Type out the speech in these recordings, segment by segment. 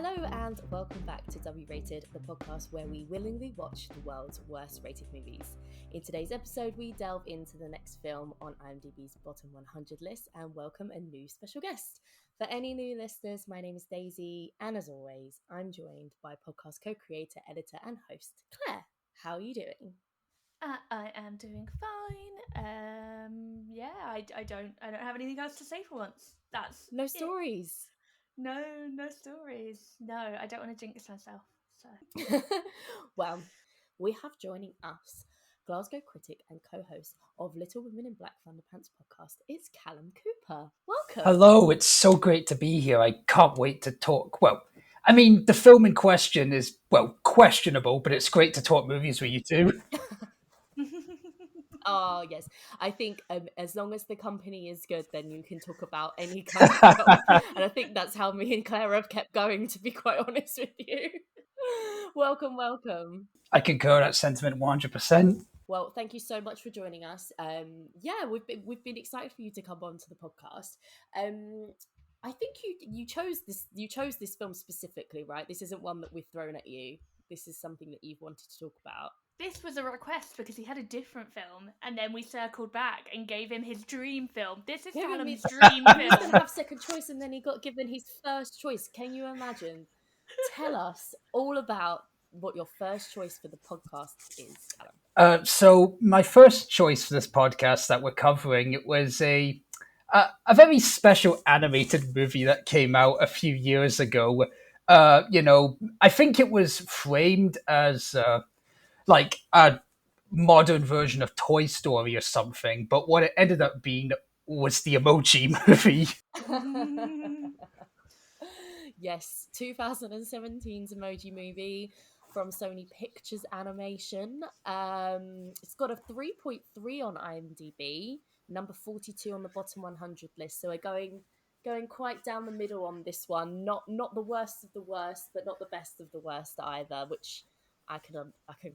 Hello and welcome back to W Rated, the podcast where we willingly watch the world's worst rated movies. In today's episode, we delve into the next film on IMDb's bottom 100 list and welcome a new special guest. For any new listeners, my name is Daisy, and as always, I'm joined by podcast co-creator, editor, and host Claire. How are you doing? I am doing fine. I don't have anything else to say for once. That's No it. stories. No stories. No, I don't want to jinx myself. So Well, we have joining us Glasgow critic and co-host of Little Women in Black Thunderpants podcast. It's Calum Cooper. Welcome. Hello, it's so great to be here. I can't wait to talk. Well, I mean, the film in question is, questionable, but it's great to talk movies with you two. Oh, yes. I think as long as the company is good, then you can talk about any kind of film. And I think that's how me and Claire have kept going, to be quite honest with you. Welcome. I concur that sentiment 100%. Well, thank you so much for joining us. We've been excited for you to come on to the podcast. I think you chose this film specifically, right? This isn't one that we've thrown at you. This is something that you've wanted to talk about. this was a request because he had a different film, and then we circled back and gave him his dream film. This is Calum's dream He didn't film. have second choice, and then he got given his first choice. Can you imagine? Tell us all about what your first choice for the podcast is, Calum. So my first choice for this podcast that we're covering was a very special animated movie that came out a few years ago. I think it was framed as like a modern version of Toy Story or something, but what it ended up being was the Emoji Movie. Yes, 2017's Emoji Movie from Sony Pictures Animation. It's got a 3.3 on IMDb, number 42 on the bottom 100 list. So we're going quite down the middle on this one. Not the worst of the worst, but not the best of the worst either, which I can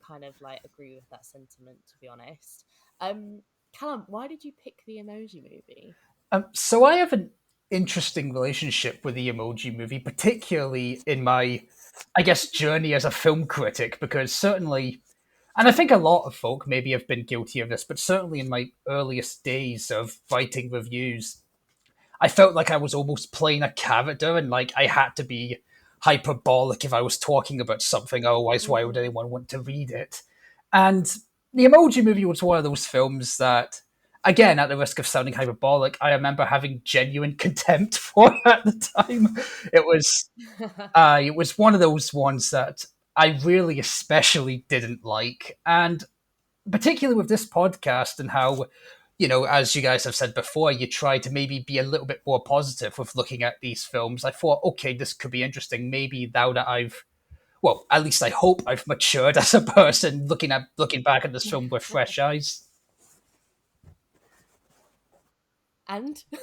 kind of like agree with that sentiment, to be honest. Callum, why did you pick the Emoji Movie? So I have an interesting relationship with the Emoji Movie, particularly in my, I guess, journey as a film critic, because certainly, and I think a lot of folk maybe have been guilty of this, but certainly in my earliest days of writing reviews, I felt like I was almost playing a character and like I had to be hyperbolic if I was talking about something, otherwise, why would anyone want to read it? And the Emoji Movie was one of those films that, again, at the risk of sounding hyperbolic, I remember having genuine contempt for at the time. It was one of those ones that I really especially didn't like. And particularly with this podcast and how, as you guys have said before, you try to maybe be a little bit more positive with looking at these films. I thought, okay, this could be interesting. Maybe now that at least I hope I've matured as a person, looking back at this film with fresh eyes. And I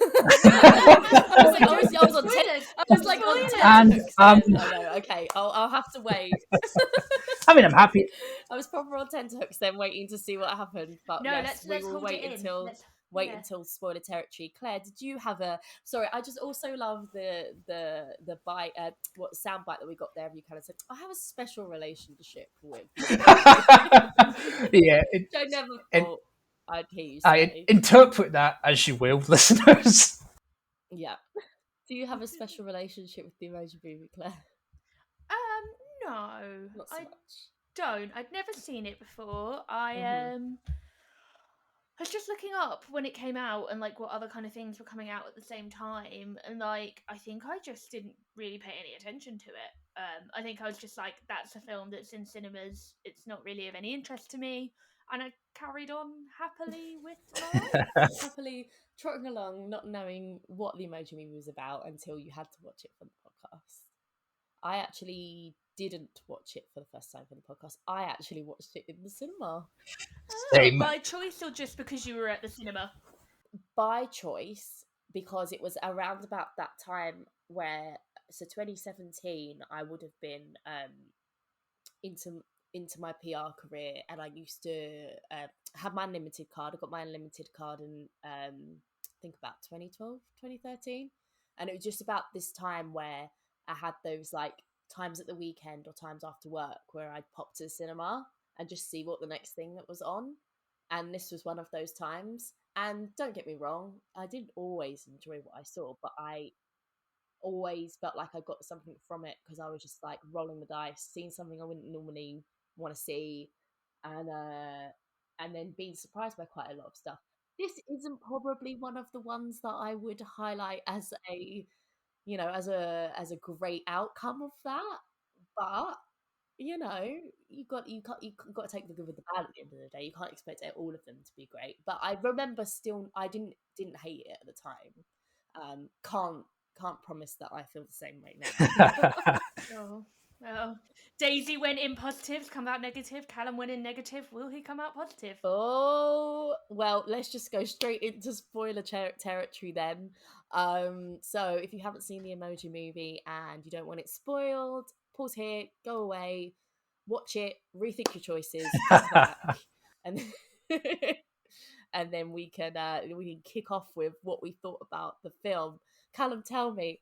was on 10. I was like on 10 hooks. I know. Okay, I'll have to wait. I mean, I'm happy. I was proper on 10 hooks, then waiting to see what happened. But No, yes, let's we will wait until spoiler territory. Claire, did you have a? Sorry, I just also love the bite. What soundbite that we got there? You kind of said, "I have a special relationship with." Yeah, I never thought I'd hear you say. I interpret that as you will, listeners. Yeah. Do you have a special relationship with the Emoji Movie, Claire? No, Not so I much. don't. I'd never seen it before. I was just looking up when it came out and like what other kind of things were coming out at the same time, and like I think I just didn't really pay any attention to it. I think I was just like, that's a film that's in cinemas. It's not really of any interest to me, and I carried on happily with my life. Happily trotting along, not knowing what the Emoji Movie was about until you had to watch it for the podcast. I actually didn't watch it for the first time for the podcast. I actually watched it in the cinema. Same. By choice or just because you were at the cinema? By choice, because it was around about that time where, so 2017, I would have been into my PR career, and I used to have my unlimited card. I got my unlimited card in I think about 2012, 2013, and it was just about this time where I had those like times at the weekend or times after work where I'd pop to the cinema and just see what the next thing that was on. And this was one of those times. And don't get me wrong, I didn't always enjoy what I saw, but I always felt like I got something from it because I was just like rolling the dice, seeing something I wouldn't normally want to see, and then being surprised by quite a lot of stuff. This isn't probably one of the ones that I would highlight as a, as a great outcome of that, but you got to take the good with the bad at the end of the day. You can't expect all of them to be great. But I remember still, I didn't hate it at the time. Can't promise that I feel the same right now. Oh, well. Daisy went in positives, come out negative. Calum went in negative. Will he come out positive? Oh, well, let's just go straight into spoiler territory then. So if you haven't seen the Emoji Movie and you don't want it spoiled, pause here, go away, watch it, rethink your choices, come back, and and then we can kick off with what we thought about the film. Callum, tell me,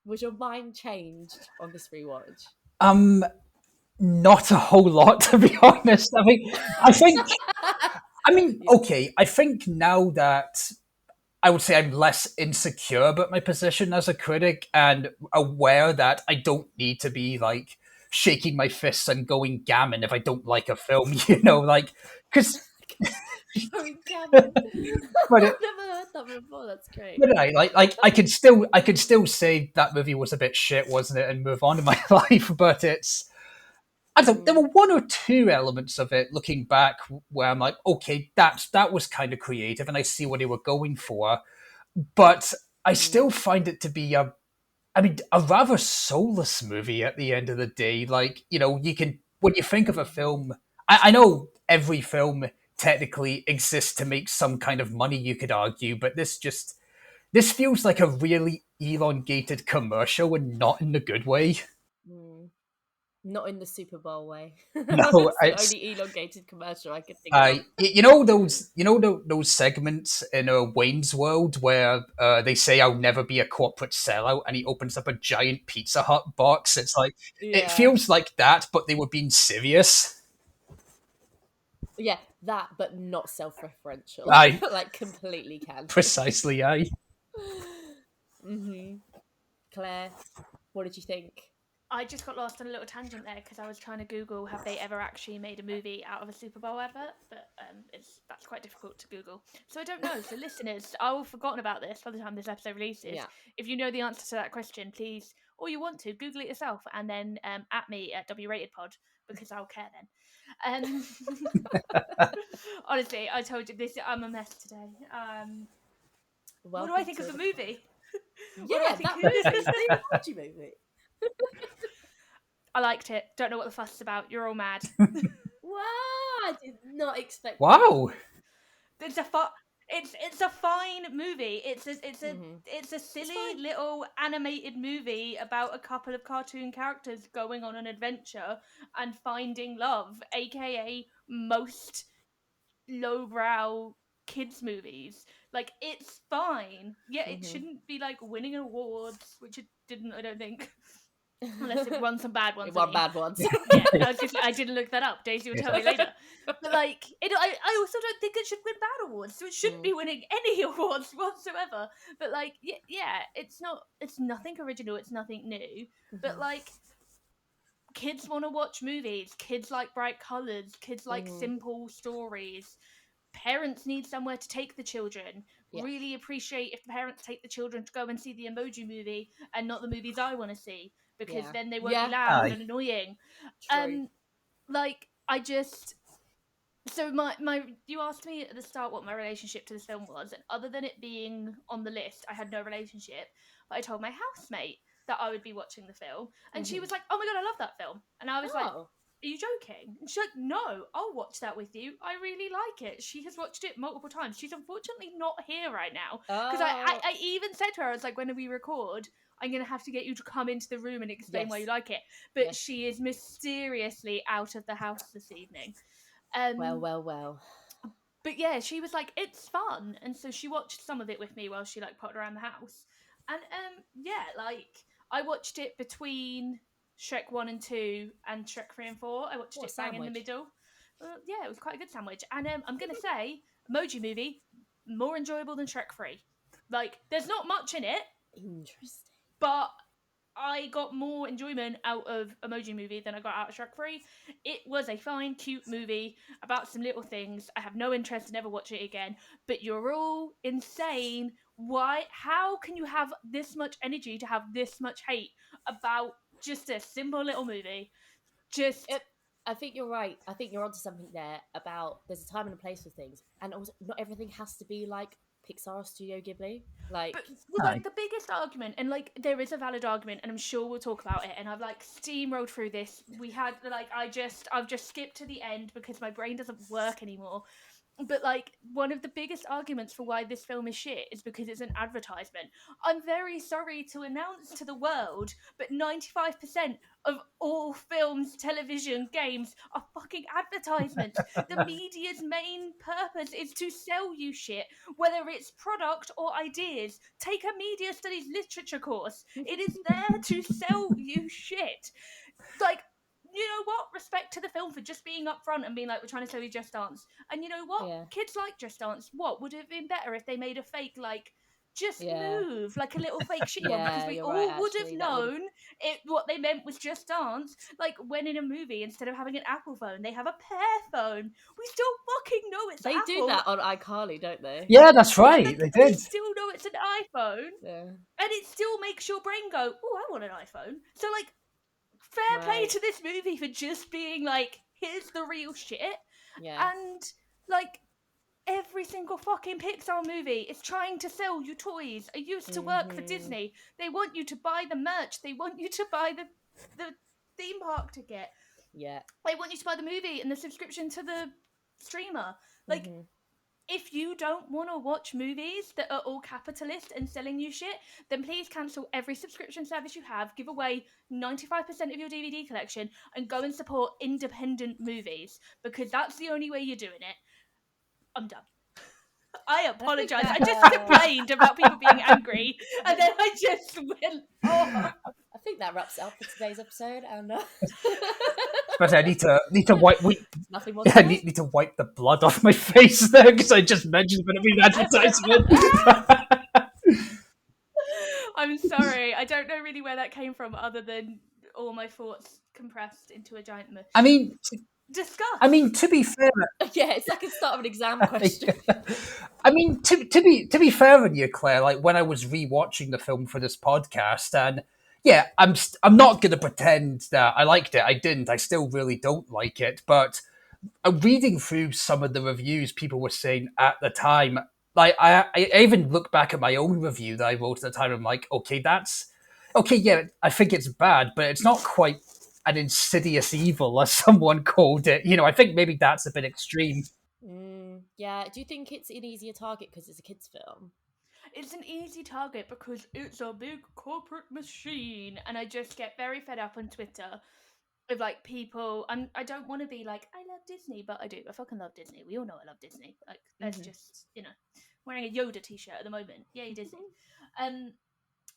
was your mind changed on this rewatch? Not a whole lot, to be honest. Yeah. Okay, I think now that I would say I'm less insecure about my position as a critic and aware that I don't need to be like shaking my fists and going gammon if I don't like a film, like because Going gammon. but I've never heard that before. That's great. but like I could still say that movie was a bit shit, wasn't it, and move on in my life. But I don't. There were one or two elements of it looking back where I'm like, okay, that was kind of creative, and I see what they were going for. But I still find it to be a rather soulless movie at the end of the day. Like, you can, when you think of a film, I know every film technically exists to make some kind of money, you could argue, but this feels like a really elongated commercial and not in the good way. Mm. Not in the Super Bowl way. No, That's the it's only elongated commercial I could think of. those segments in Wayne's World where they say I'll never be a corporate sellout, and he opens up a giant Pizza Hut box. It's like it Yeah. feels like that, but they were being serious. Yeah, that, but not self-referential. I Like completely candid. precisely I. hmm Claire, what did you think? I just got lost on a little tangent there because I was trying to Google have they ever actually made a movie out of a Super Bowl advert, but that's quite difficult to Google. So I don't know. So listeners, I've all forgotten about this by the time this episode releases. Yeah. If you know the answer to that question, please, or you want to, Google it yourself and then at me at WRatedPod because I'll care then. Honestly, I told you this. I'm a mess today. What do I Welcome think to of the the movie? What do I Yeah, think? that movie, the Emoji Movie. I liked it. Don't know what the fuss is about. You're all mad. Wow, I did not expect that. Wow. It's a it's a fine movie. It's a It's silly fine. little animated movie about a couple of cartoon characters going on an adventure and finding love, aka most lowbrow kids movies. Like it's fine. Yeah, it hmm shouldn't be like winning awards, which it didn't, I don't think. Unless it won some bad ones, I One mean. bad ones. Yeah, I didn't look that up. Daisy will tell me later. But like, I also don't think it should win bad awards, so it shouldn't be winning any awards whatsoever. But like, yeah, it's nothing original, it's nothing new. But like, kids want to watch movies. Kids like bright colors. Kids like simple stories. Parents need somewhere to take the children. Yeah. Really appreciate if the parents take the children to go and see the Emoji Movie and not the movies I want to see because Yeah. then they won't be Yeah. loud Aye. and annoying. True. Like I just so my you asked me at the start what my relationship to this film was, and other than it being on the list, I had no relationship. But I told my housemate that I would be watching the film, and she was like, "Oh my god, I love that film," and I was like, Oh. "Are you joking?" And she's like, "No, I'll watch that with you. I really like it." She has watched it multiple times. She's unfortunately not here right now because Oh. I even said to her, I was like, "When we record, I'm gonna have to get you to come into the room and explain why Yes. you like it." But Yes. she is mysteriously out of the house this evening. Well, well, well. But yeah, she was like, "It's fun," and so she watched some of it with me while she like potted around the house. And yeah, like I watched it between Shrek 1 and 2 and Shrek 3 and 4. I watched What a it bang in the sandwich. middle. Yeah, it was quite a good sandwich. And I'm going to say, Emoji Movie, more enjoyable than Shrek 3. Like, there's not much in it, Interesting. but I got more enjoyment out of Emoji Movie than I got out of Shrek 3. It was a fine, cute movie about some little things. I have no interest in ever watching it again, but you're all insane. Why? How can you have this much energy to have this much hate about just a simple little movie? Just I think you're right. I think you're onto something there about there's a time and a place for things, and also not everything has to be like Pixar or Studio Ghibli. Like, But like the biggest argument, and like there is a valid argument, and I'm sure we'll talk about it. And I've like steamrolled through this. We had like I've just skipped to the end because my brain doesn't work anymore. But like one of the biggest arguments for why this film is shit is because it's an advertisement. I'm very sorry to announce to the world, but 95% of all films, television, games are fucking advertisements. The media's main purpose is to sell you shit, whether it's product or ideas. Take a media studies literature course. It is there to sell you shit. Like, you know what? Respect to the film for just being upfront and being like, we're trying to sell you Just Dance. And you know what? yeah, Kids like Just Dance. What would have been better if they made a fake, like, Just yeah, Move, like a little fake shit one, because yeah. we You're right. all would have Actually, that would have. known what they meant was Just Dance. Like, when in a movie, instead of having an Apple phone, they have a Pear phone. We still fucking know it's They do Apple. that on iCarly, don't they? Yeah, that's Yeah, right. like, They we did. still know it's an iPhone. Yeah. And it still makes your brain go, oh, I want an iPhone. So, like, fair play Right. to this movie for just being like, here's the real shit. Yeah. And like every single fucking Pixar movie is trying to sell you toys. I used to work for Disney. They want you to buy the merch. They want you to buy the theme park ticket. Yeah. They want you to buy the movie and the subscription to the streamer. Like, if you don't want to watch movies that are all capitalist and selling you shit, then please cancel every subscription service you have, give away 95% of your DVD collection, and go and support independent movies, because that's the only way you're doing it. I'm done. I apologise. I just complained about people being angry, and then I just went off. I think that wraps it up for today's episode. And But I need to wipe. nothing more. Yeah, I need to wipe the blood off my face there because I just mentioned a bit of an advertisement. I'm sorry. I don't know really where that came from, other than all my thoughts compressed into a giant mush. I mean, Discuss. to be fair, Yeah, it's like a start of an exam question. I mean, to be fair on you, Claire, like when I was rewatching the film for this podcast, and yeah, I'm not gonna pretend that I liked it. I didn't. I still really don't like it. But reading through some of the reviews people were saying at the time, like I even look back at my own review that I wrote at the time. I'm like, okay, that's okay. Yeah, I think it's bad, but it's not quite an insidious evil as someone called it. You know, I think maybe that's a bit extreme. Yeah. Do you think it's an easier target because it's a kids' film? It's an easy target because it's a big corporate machine, and I just get very fed up on Twitter of like people. I don't want to be like, I love Disney, but I do. I fucking love Disney. We all know I love Disney. Like, let's just, wearing a Yoda t-shirt at the moment. Yay, Disney.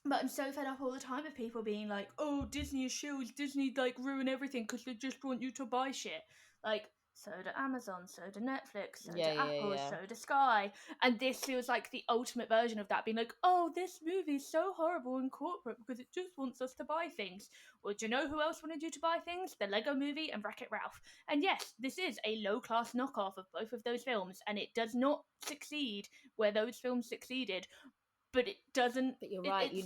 But I'm so fed up all the time of people being like, oh, Disney is shills, Disney like ruin everything because they just want you to buy shit. Like, so do Amazon, so do Netflix, so do Apple, so do Sky. And this feels like the ultimate version of that, being like, oh, this movie's so horrible and corporate because it just wants us to buy things. Well, do you know who else wanted you to buy things? The Lego Movie and Wreck-It Ralph. And yes, this is a low-class knockoff of both of those films, and it does not succeed where those films succeeded. But it doesn't. But you're right. You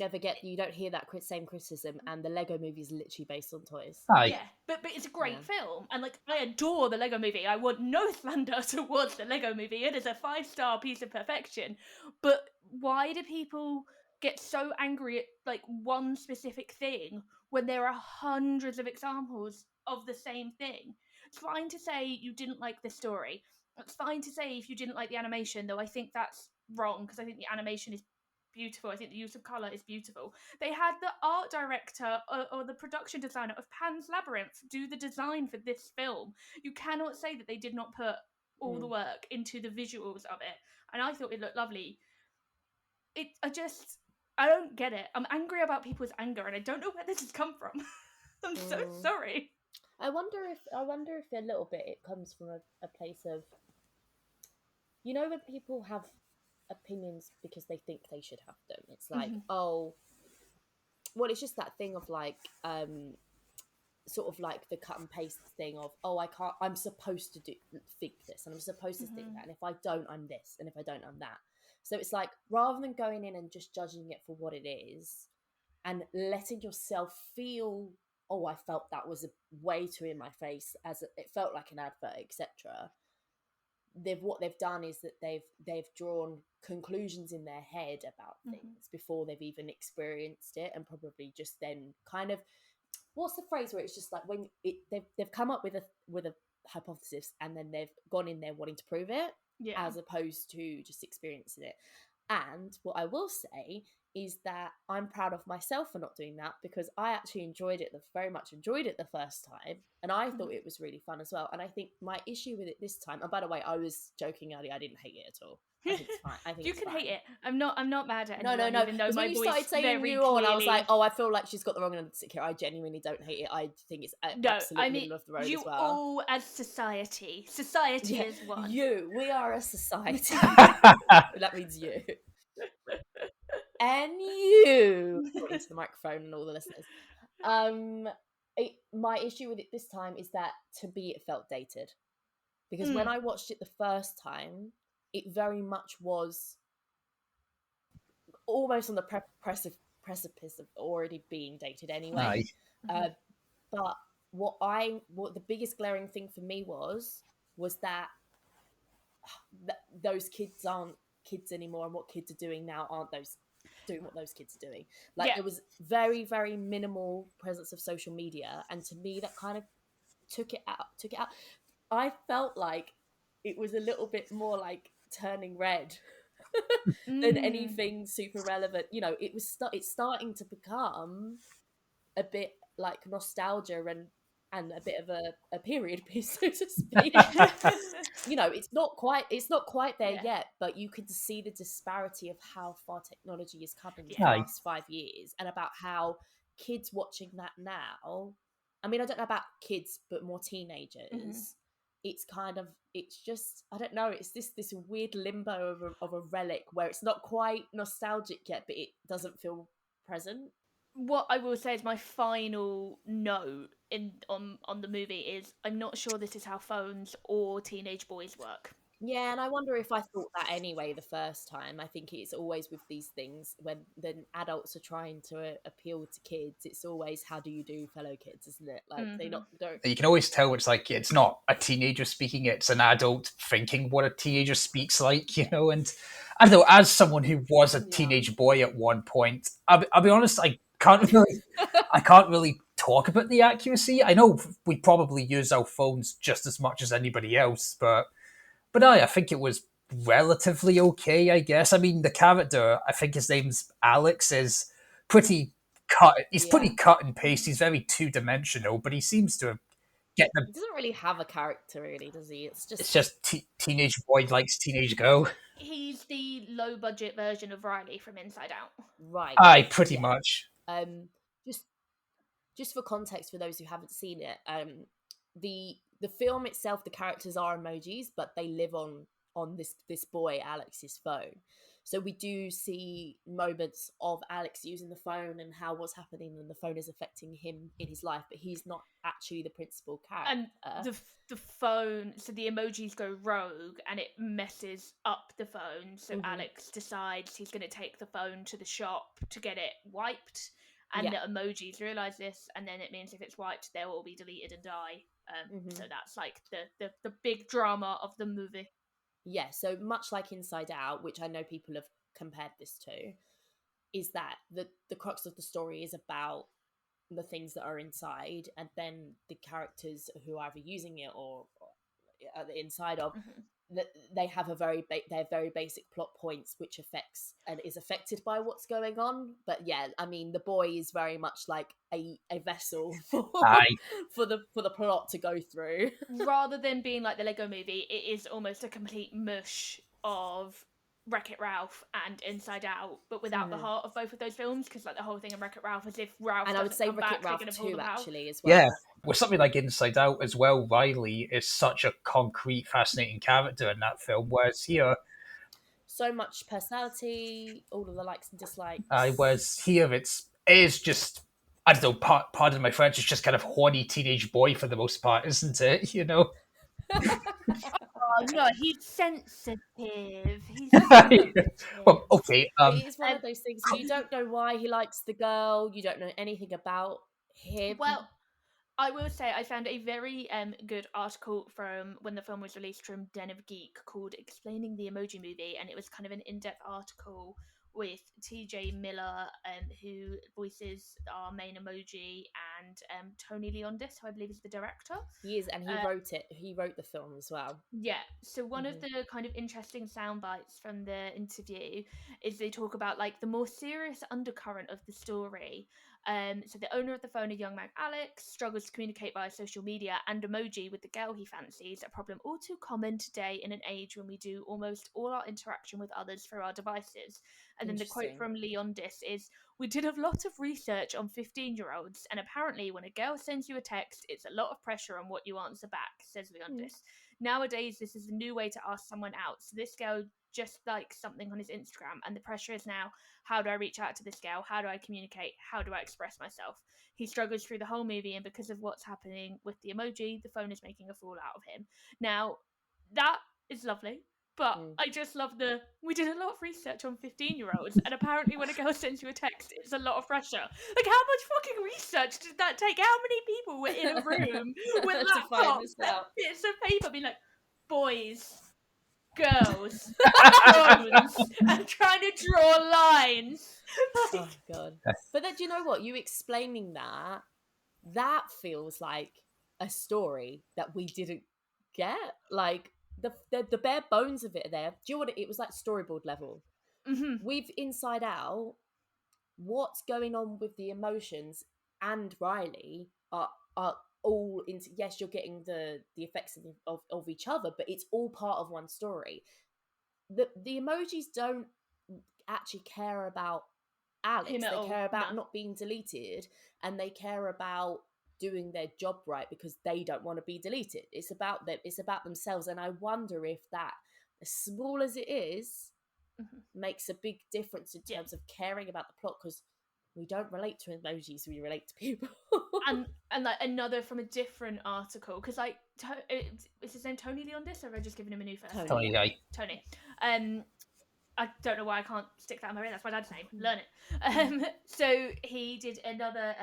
don't hear that same criticism, and the Lego Movie is literally based on toys. Aye. Yeah, but it's a great film, and like I adore the Lego Movie. I want no slander towards the Lego Movie. It is a 5-star piece of perfection. But why do people get so angry at like one specific thing when there are hundreds of examples of the same thing? It's fine to say you didn't like the story. It's fine to say if you didn't like the animation, though I think that's wrong, because I think the animation is beautiful. I think the use of colour is beautiful. They had the art director or the production designer of Pan's Labyrinth do the design for this film. You cannot say that they did not put all the work into the visuals of it. And I thought it looked lovely. I don't get it. I'm angry about people's anger, and I don't know where this has come from. I'm so sorry. I wonder if a little bit it comes from a place of, you know, when people have opinions because they think they should have them. It's like, oh, well, it's just that thing of like, sort of like the cut and paste thing of, oh, I'm supposed to think this, and I'm supposed to think that, and if I don't, I'm this, and if I don't, I'm that. So it's like, rather than going in and just judging it for what it is and letting yourself feel, oh, I felt that was way too in my face, it felt like an advert, etc. What they've done is that they've drawn conclusions in their head about things before they've even experienced it, and probably just then kind of, what's the phrase where it's just like when they've come up with a hypothesis and then they've gone in there wanting to prove it, as opposed to just experiencing it. And what I will say is that I'm proud of myself for not doing that, because I actually very much enjoyed it the first time, and I thought it was really fun as well. And I think my issue with it this time, and by the way, I was joking earlier, I didn't hate it at all. I think it's fine. I think you it's can fine. hate it. I'm not mad at No, anyone. no. Even though Because my when you voice started saying very you on, I was clearly- like, oh, I feel like she's got the wrong end of the stick here. I genuinely don't hate it. I think it's absolute middle of the road you as well. all as society is one. We are a society. That means you. And you, according to the microphone and all the listeners. My issue with it this time is that, to me, it felt dated. Because when I watched it the first time, it very much was almost on the precipice of already being dated anyway. But what the biggest glaring thing for me was that those kids aren't kids anymore, and what kids are doing now aren't doing what those kids are doing. Like, there was very, very minimal presence of social media, and to me that kind of took it out. I felt like it was a little bit more like Turning Red than anything super relevant. You know, it's starting to become a bit like nostalgia and a bit of a period piece, so to speak. You know, it's not quite there yet, but you can see the disparity of how far technology has come in the last 5 years, and about how kids watching that now, I mean, I don't know about kids, but more teenagers, it's just, I don't know, it's this weird limbo of a relic where it's not quite nostalgic yet, but it doesn't feel present. What I will say is my final note on the movie is, I'm not sure this is how phones or teenage boys work. Yeah, and I wonder if I thought that anyway the first time. I think it's always with these things, when the adults are trying to appeal to kids, it's always, how do you do, fellow kids, isn't it? Like, they don't. You can always tell it's like, it's not a teenager speaking, it's an adult thinking what a teenager speaks like, you know. And I don't know, as someone who was a teenage boy at one point, I'll be honest, I can't really talk about the accuracy. I know we probably use our phones just as much as anybody else, but I think it was relatively okay, I guess. I mean, the character, I think his name's Alex, is pretty cut. He's pretty cut and paste. He's very two-dimensional, but he seems to get the. He doesn't really have a character, really, does he? It's just teenage boy likes teenage girl. He's the low-budget version of Riley from Inside Out. Right. Aye, pretty much. Just for context for those who haven't seen it, the film itself, the characters are emojis, but they live on this boy Alex's phone. So we do see moments of Alex using the phone and how what's happening and the phone is affecting him in his life, but he's not actually the principal character. And the phone, so the emojis go rogue and it messes up the phone. So Alex decides he's going to take the phone to the shop to get it wiped. And the emojis realise this, and then it means if it's wiped, they'll all be deleted and die. So that's like the big drama of the movie. Yeah, so much like Inside Out, which I know people have compared this to, is that the crux of the story is about the things that are inside, and then the characters who are either using it or are the inside of, they have they're very basic plot points which affects and is affected by what's going on. But yeah, I mean, the boy is very much like a vessel for the plot to go through. Rather than being like the Lego movie, it is almost a complete mush of Wreck-It Ralph and Inside Out, but without the heart of both of those films, because like the whole thing in Wreck-It Ralph is if Ralph And I would doesn't say come Wreck-It back, they're Ralph going to pull 2 them out. actually as Yeah, well. with something like Inside Out as well, Riley is such a concrete, fascinating character in that film, whereas here, So much personality, all of the likes and dislikes. it is just, I don't know, pardon my French, it's just kind of horny teenage boy for the most part, isn't it? You know? Oh no, he's sensitive. He's sensitive. Well, okay. But it is one of Um, those things you don't know why he likes the girl, you don't know anything about him. well, I will say I found a very good article from when the film was released from Den of Geek called "Explaining the Emoji Movie," and it was kind of an in-depth article with T.J. Miller, who voices our main emoji, and Tony Leondis, who I believe is the director. He is, and he wrote it. He wrote the film as well. Yeah. So one of the kind of interesting sound bites from the interview is they talk about like the more serious undercurrent of the story. So the owner of the phone, a young man Alex, struggles to communicate via social media and emoji with the girl he fancies, a problem all too common today in an age when we do almost all our interaction with others through our devices. And then the quote from Leondis is, "We did a lot of research on 15-year-olds, and apparently when a girl sends you a text, it's a lot of pressure on what you answer back," says Leondis. Nowadays, this is a new way to ask someone out. So this girl just likes something on his Instagram, and the pressure is now, how do I reach out to this girl? How do I communicate? How do I express myself? He struggles through the whole movie, and because of what's happening with the emoji, the phone is making a fool out of him. Now, that is lovely. But I just love we did a lot of research on 15-year-olds, and apparently when a girl sends you a text, it's a lot of pressure. Like, how much fucking research did that take? How many people were in a room with laptops and bits of paper being like, boys, girls, phones, and trying to draw lines? Like, Oh, God. But then, do you know what? You explaining that feels like a story that we didn't get. Like, the bare bones of it there. Do you know what? It was like storyboard level. With Inside Out, what's going on with the emotions and Riley are all into. Yes, you're getting the effects of each other, but it's all part of one story. The emojis don't actually care about Alex. him at They all. care about No. not being deleted, and they care about doing their job right because they don't want to be deleted. It's about them. It's about themselves. And I wonder if that, as small as it is, makes a big difference in terms of caring about the plot, because we don't relate to emojis, we relate to people. and like another from a different article, because like is his name Tony Leondis, or have I just given him a new first name? Tony guy. Tony. I don't know why I can't stick that in my brain. That's my dad's name. Learn it. So he did another.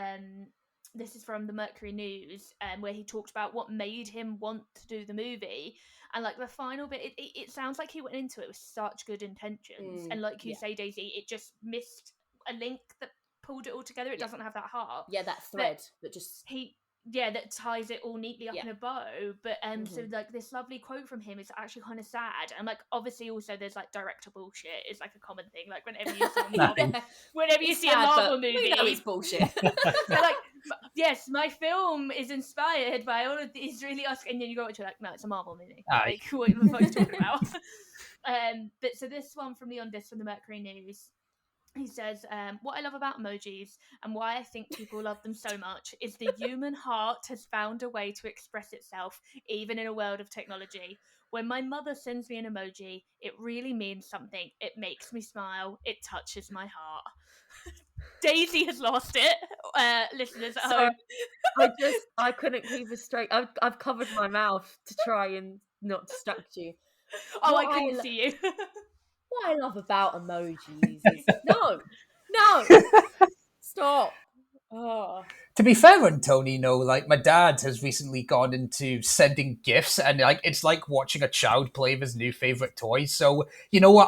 This is from the Mercury News, where he talked about what made him want to do the movie, and like the final bit, it sounds like he went into it with such good intentions, and like you say, Daisy, it just missed a link that pulled it all together. It doesn't have that heart. Yeah, that thread that just that ties it all neatly up in a bow. But so like this lovely quote from him is actually kind of sad, and like obviously also there's like director bullshit is like a common thing. Like whenever you see a Marvel movie, we know it's bullshit. they're like, yes, my film is inspired by all of these really Oscar, and then you go into like, no, it's a Marvel movie. Aye. Like what the fuck are you talking about? But so this one from Leondis from the Mercury News. He says, what I love about emojis and why I think people love them so much is the human heart has found a way to express itself, even in a world of technology. When my mother sends me an emoji, it really means something. It makes me smile. It touches my heart. Daisy has lost it. Listeners at home. I couldn't keep it straight. I've covered my mouth to try and not distract you. Oh, I couldn't see you. What I love about emojis is no, stop. Oh. To be fair on Tony, no, like my dad has recently gone into sending gifts, and like it's like watching a child play with his new favorite toy. So you know what,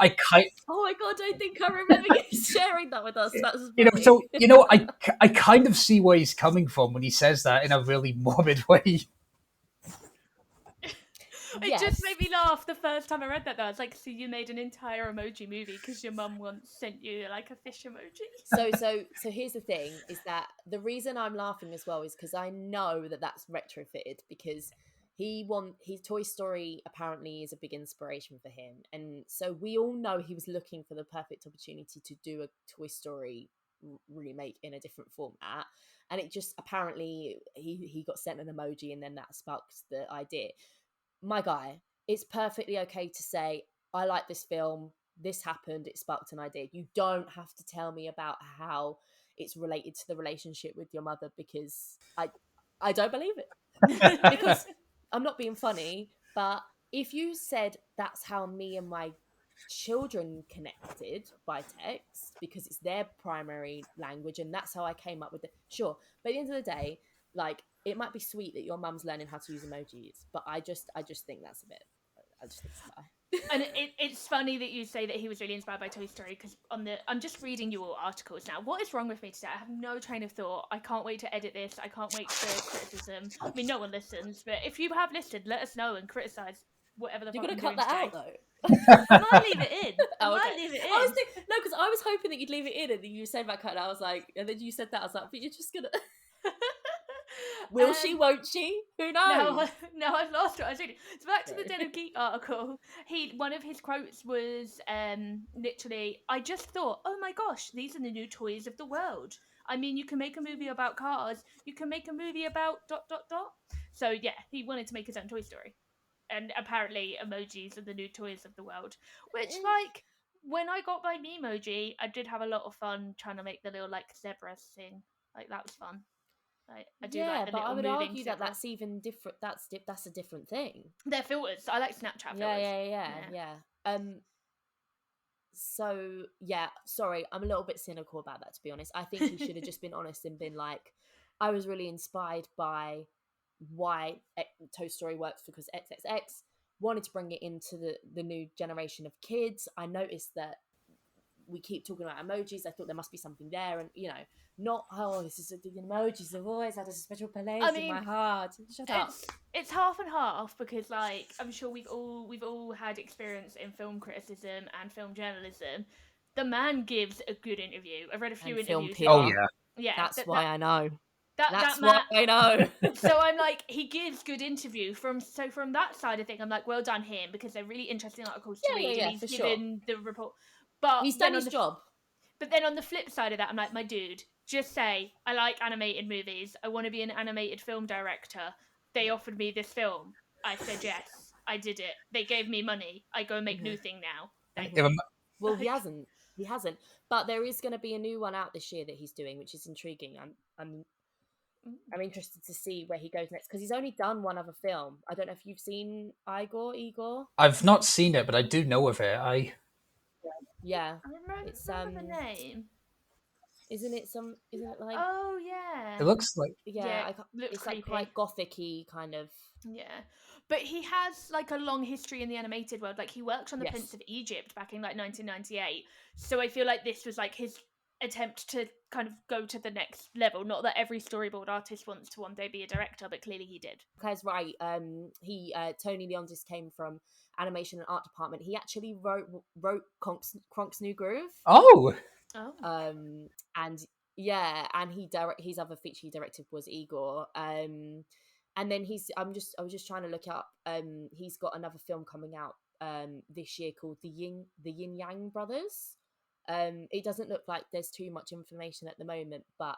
Oh my god, I think I remember you sharing that with us. That's funny. I kind of see where he's coming from when he says that in a really morbid way. It just made me laugh the first time I read that, though. I was like, so you made an entire emoji movie because your mum once sent you like a fish emoji. So here's the thing, is that the reason I'm laughing as well is because I know that that's retrofitted, because his Toy Story apparently is a big inspiration for him, and so we all know he was looking for the perfect opportunity to do a Toy Story remake in a different format, and it just apparently he got sent an emoji, and then that sparked the idea. My guy, it's perfectly okay to say, I like this film, this happened, it sparked an idea. You don't have to tell me about how it's related to the relationship with your mother, because I don't believe it. Because I'm not being funny, but if you said that's how me and my children connected by text because it's their primary language and that's how I came up with it, sure. But at the end of the day, like, it might be sweet that your mum's learning how to use emojis, but I just think that's a bit, I just think it's a lie. And it's funny that you say that he was really inspired by Toy Story, because I'm just reading your articles now. What is wrong with me today? I have no train of thought. I can't wait to edit this. I can't wait for criticism. I mean, no one listens, but if you have listened, let us know and criticize whatever the You're fuck gonna I'm cut doing that today. out though. I might leave it in. I might leave it in. I was thinking, no, because I was hoping that you'd leave it in, and then you said about cutting. I was like, and then you said that, I was like, but you're just gonna. Will she? Won't she? Who knows? No, I've lost what I was reading. So back to the Den of Geek article. One of his quotes was literally, I just thought, oh my gosh, these are the new toys of the world. I mean, you can make a movie about cars. You can make a movie about ... So yeah, he wanted to make his own Toy Story. And apparently emojis are the new toys of the world. Which, like, when I got my Memoji, I did have a lot of fun trying to make the little, like, zebra sing. Like, that was fun. I do like the but little I would moving argue zebra. that's even different. That's a different thing. They're filters. I like Snapchat filters. Yeah. So yeah, sorry, I'm a little bit cynical about that, to be honest. I think he should have just been honest and been like, I was really inspired by why Toy Story works because XXX, wanted to bring it into the new generation of kids. I noticed that we keep talking about emojis. I thought there must be something there, and not, oh, this is the emojis have always had a special place in my heart. Shut up. It's half and half, because, like, I'm sure we've all had experience in film criticism and film journalism. The man gives a good interview. I've read a few And interviews. film PR. Oh yeah. Yeah, that's why I know. That's why I know. So I'm like, he gives good interview from that side of thing. I'm like, well done him, because they're really interesting articles to read, and he's given the report. But he's done his job. But then on the flip side of that, I'm like, my dude, just say, I like animated movies. I want to be an animated film director. They offered me this film. I said yes. I did it. They gave me money. I go make new thing now. Thank you. Well, he hasn't. He hasn't. But there is going to be a new one out this year that he's doing, which is intriguing. I'm interested to see where he goes next, because he's only done one other film. I don't know if you've seen Igor. I've not seen it, but I do know of it. Yeah, it's the name. Isn't it like? Oh yeah. It looks like It's like quite gothic-y kind of. Yeah, but he has like a long history in the animated world. Like, he worked on The Prince of Egypt back in like 1998. So I feel like this was like his attempt to kind of go to the next level. Not that every storyboard artist wants to one day be a director, but clearly he did. Claire's right. Tony Leondis came from animation and art department. He actually wrote Kronk's New Groove. Oh. And yeah, and his other feature he directed was Igor. And then I was just trying to look up. He's got another film coming out this year called the Yin Yang Brothers. It doesn't look like there's too much information at the moment, but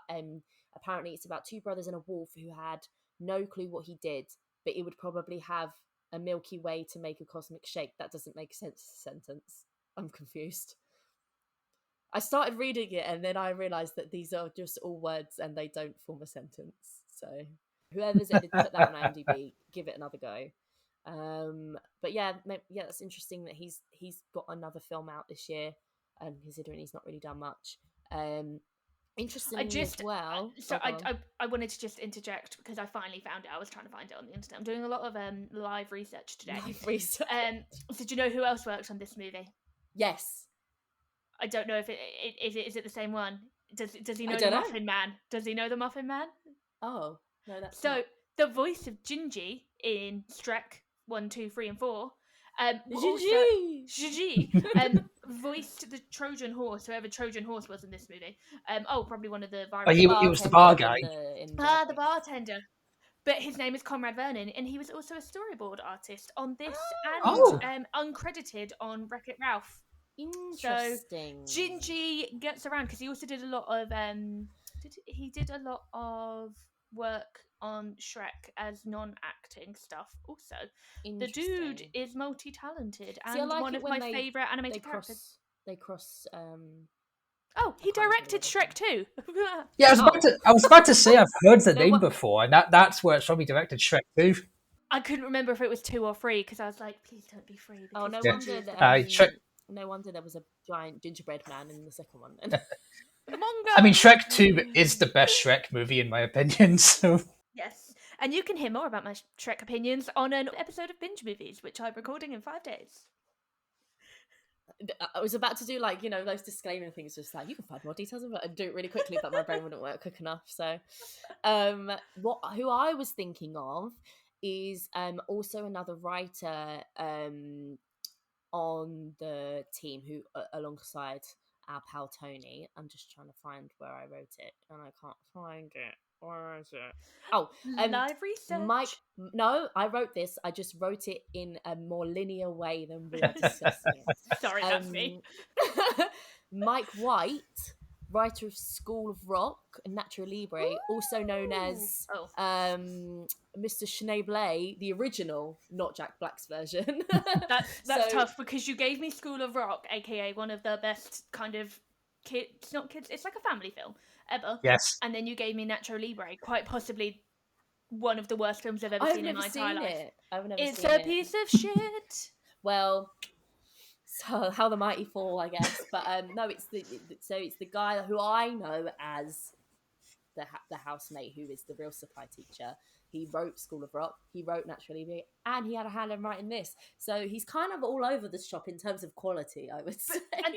apparently it's about two brothers and a wolf who had no clue what he did, but he would probably have a Milky Way to make a cosmic shake. That doesn't make sense as a sentence. I'm confused. I started reading it and then I realised that these are just all words and they don't form a sentence. So whoever's put that on IMDb, give it another go. But yeah, that's interesting that he's got another film out this year, considering he's not really done much. Interestingly as well. I wanted to just interject, because I finally found it. I was trying to find it on the internet. I'm doing a lot of live research today. So do you know who else works on this movie? Yes. I don't know if is it the same one. Does he know the Muffin Man? Does he know the Muffin Man? Oh no, that's so not. The voice of Gingy in Shrek 1, 2, 3, and 4. Gingy voiced the Trojan horse, whoever Trojan horse was in this movie. Probably one of the. He was the bar guy. The bartender. But his name is Conrad Vernon, and he was also a storyboard artist on this Oh. and uncredited on Wreck-It Ralph. So Interesting. Gingy gets around because he also did a lot of he did a lot of work on Shrek as non-acting stuff. Also, the dude Interesting. is multi-talented See, I and like one it of when my favorite animated characters. they cross. Oh, he I can't think of the directed other Shrek thing. too. Yeah, I was about to say I've heard the No, name what? before, and that's where it's from. He directed Shrek 2. I couldn't remember if it was 2 or 3 because I was like, please don't be 3 Oh, because no Yeah. Gingy wonder is the that. best. Shrek. No wonder there was a giant gingerbread man in the second one. I mean, Mongo! Shrek 2 is the best Shrek movie in my opinion. So Yes. And you can hear more about my Shrek opinions on an episode of Binge Movies, which I'm recording in 5 days. I was about to do those disclaimer things, just like you can find more details about it and do it really quickly, but my brain wouldn't work quick enough. So, who I was thinking of is also another writer on the team who alongside our pal Tony. I'm just trying to find where I wrote it and I can't find it. Where is it? Oh, Live Mike. research. No, I wrote this. I just wrote it in a more linear way than we are discussing it. Sorry, that's me. Mike White, writer of School of Rock and Natura Libre, also known as Mr. Schneebly, the original, not Jack Black's version. That's So- tough because you gave me School of Rock, aka one of the best kind of kids, not kids, it's like a family film ever. yes, And then you gave me Nacho Libre, quite possibly one of the worst films I've ever I've seen in never my entire seen life. it. I've never It's seen a it. piece of shit. Well, so how the mighty fall, I guess. But no, it's the guy who I know as the housemate who is the real supply teacher. He wrote School of Rock, he wrote Naturally Me, and he had a hand in writing this. So he's kind of all over the shop in terms of quality, I would say. And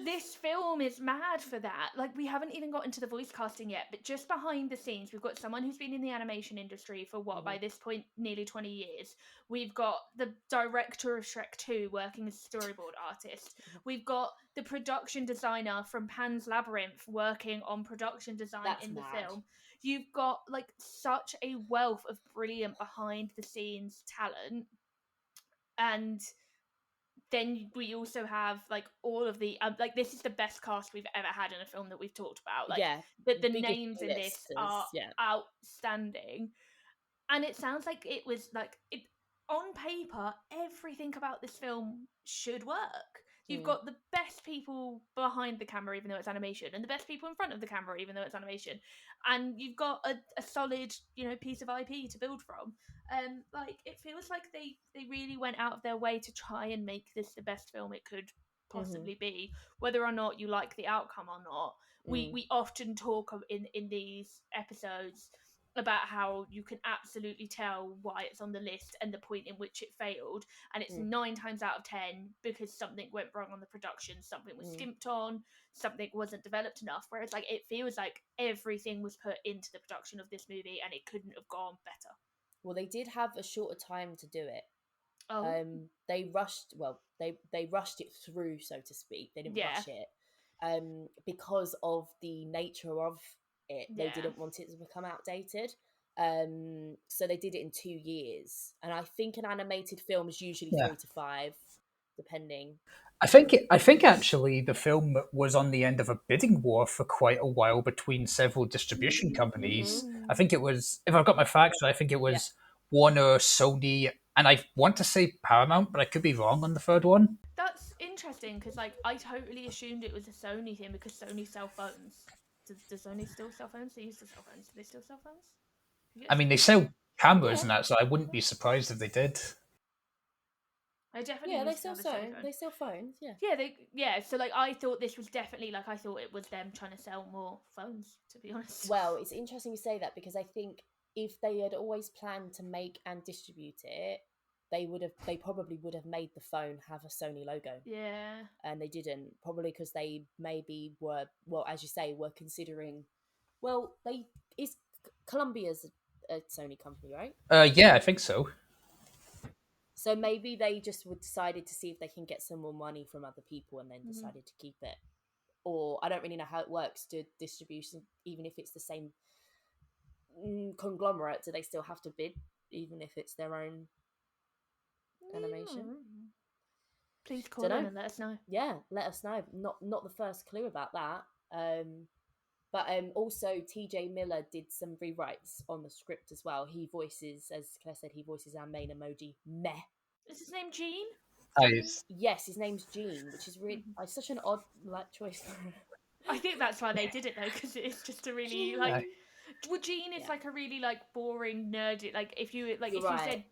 this film is mad for that. Like, we haven't even got into the voice casting yet, but just behind the scenes, we've got someone who's been in the animation industry for by this point, nearly 20 years. We've got the director of Shrek 2 working as a storyboard artist. We've got the production designer from Pan's Labyrinth working on production design in the film. You've got like such a wealth of brilliant behind the scenes talent. And then we also have like all of the like this is the best cast we've ever had in a film that we've talked about. Like the names in this are outstanding. And it sounds like it was like on paper, everything about this film should work. You've got the best people behind the camera, even though it's animation, and the best people in front of the camera, even though it's animation. And you've got a solid, piece of IP to build from. Like it feels like they really went out of their way to try and make this the best film it could possibly be, whether or not you like the outcome or not. We often talk in these episodes about how you can absolutely tell why it's on the list and the point in which it failed, and it's 9 times out of 10 because something went wrong on the production, something was skimped on, something wasn't developed enough, whereas like it feels like everything was put into the production of this movie and it couldn't have gone better. Well, they did have a shorter time to do it. They rushed it through, so to speak. They didn't rush it because of the nature of it. They didn't want it to become outdated, so they did it in 2 years. And I think an animated film is usually 3 to 5, depending. I think actually the film was on the end of a bidding war for quite a while between several distribution companies. I think it was, if I've got my facts right, I think it was Warner, Sony, and I want to say Paramount, but I could be wrong on the third one. That's interesting because like I totally assumed it was a Sony thing because Sony sell phones. Does Sony still sell phones? They used to sell phones. Do they still sell phones? I mean, they sell cameras and that, so I wouldn't be surprised if they did. I definitely they sell phones. So like I thought this was definitely like I thought it was them trying to sell more phones, to be honest. Well, it's interesting you say that because I think if they had always planned to make and distribute it, they probably would have made the phone have a Sony logo. Yeah. And they didn't, probably because they maybe were, well, as you say, were considering, is Columbia's a Sony company, right? Yeah, I think so. So maybe they just decided to see if they can get some more money from other people and then decided to keep it. Or I don't really know how it works to distribution, even if it's the same conglomerate, do they still have to bid, even if it's their own animation? Please call Dunno. in and let us know. Yeah, let us know. Not the first clue about that. But also TJ Miller did some rewrites on the script as well. He voices, as Claire said, he voices our main emoji, Meh. Is his name Gene? Nice. Yes, his name's Gene, which is really such an odd choice. I think that's why they did it though, because it's just a really Gene. like. Well, Gene is Yeah. like a really like boring nerdy. Like if you You're you right. said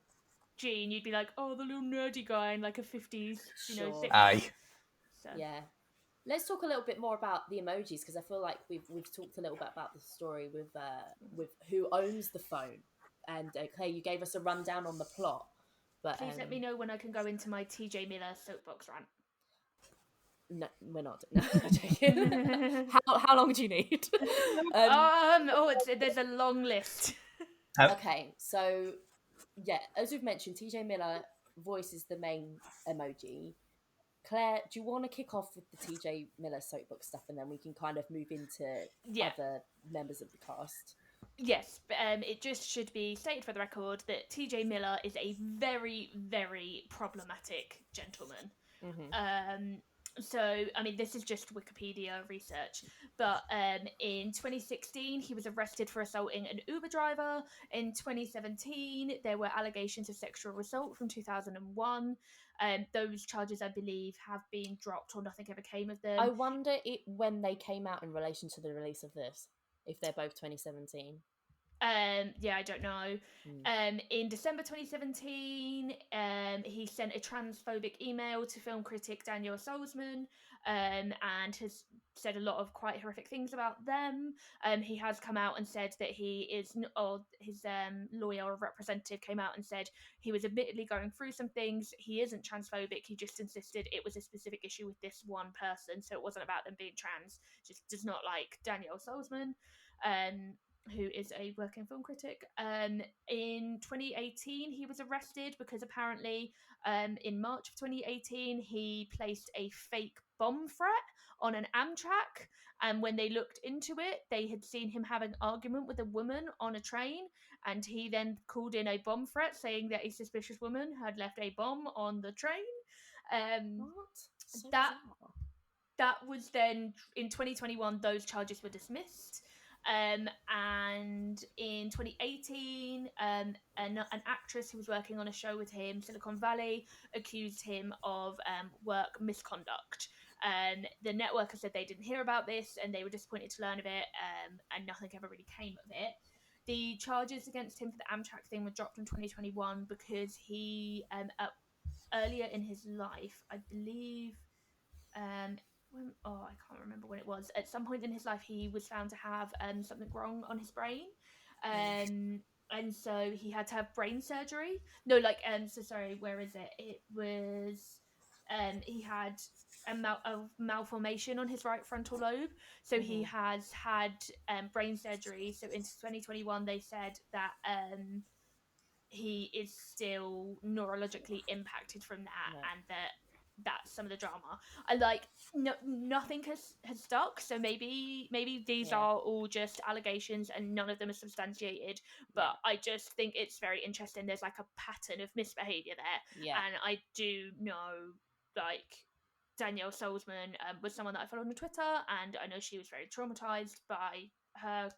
Gene, you'd be like, oh, the little nerdy guy in like a 50s, Sure. sitcom. Aye. So Yeah. Let's talk a little bit more about the emojis, because I feel like we've talked a little bit about the story with who owns the phone, and Claire, you gave us a rundown on the plot. But please let me know when I can go into my TJ Miller soapbox rant. no, we're not. No, I'm joking. How long do you need? There's a long list. Okay, so yeah, as we've mentioned, TJ Miller voices the main emoji. Claire, do you want to kick off with the TJ Miller soapbox stuff, and then we can kind of move into Yeah. other members of the cast? Yes, but it just should be stated for the record that TJ Miller is a very, very problematic gentleman. So, I mean, this is just Wikipedia research, but in 2016, he was arrested for assaulting an Uber driver. In 2017, there were allegations of sexual assault from 2001. Those charges, I believe, have been dropped or nothing ever came of them. I wonder when they came out in relation to the release of this, if they're both 2017. Yeah, I don't know. In December 2017, he sent a transphobic email to film critic Daniel Salzman, and has said a lot of quite horrific things about them. He has come out and said that his lawyer or representative came out and said he was admittedly going through some things. He isn't transphobic. He just insisted it was a specific issue with this one person, so it wasn't about them being trans. Just does not like Daniel Salzman. Who is a working film critic. In 2018, he was arrested because apparently in March of 2018, he placed a fake bomb threat on an Amtrak. And when they looked into it, they had seen him having an argument with a woman on a train. And he then called in a bomb threat saying that a suspicious woman had left a bomb on the train. What? So that bizarre. that was then in 2021, those charges were dismissed. And in 2018, an actress who was working on a show with him, Silicon Valley, accused him of work misconduct. The network has said they didn't hear about this and they were disappointed to learn of it, and nothing ever really came of it. The charges against him for the Amtrak thing were dropped in 2021 because he, earlier in his life, I believe, I can't remember when it was. At some point in his life, he was found to have something wrong on his brain, and so he had to have brain surgery. No, so sorry. Where is it? It was, he had a malformation on his right frontal lobe, so he has had brain surgery. So in 2021, they said that he is still neurologically impacted from that, and that's some of the drama. I nothing has stuck, so maybe these are all just allegations and none of them are substantiated, but I just think it's very interesting. There's like a pattern of misbehavior there, and I do know Danielle Salzman was someone that I followed on Twitter, and I know she was very traumatized by her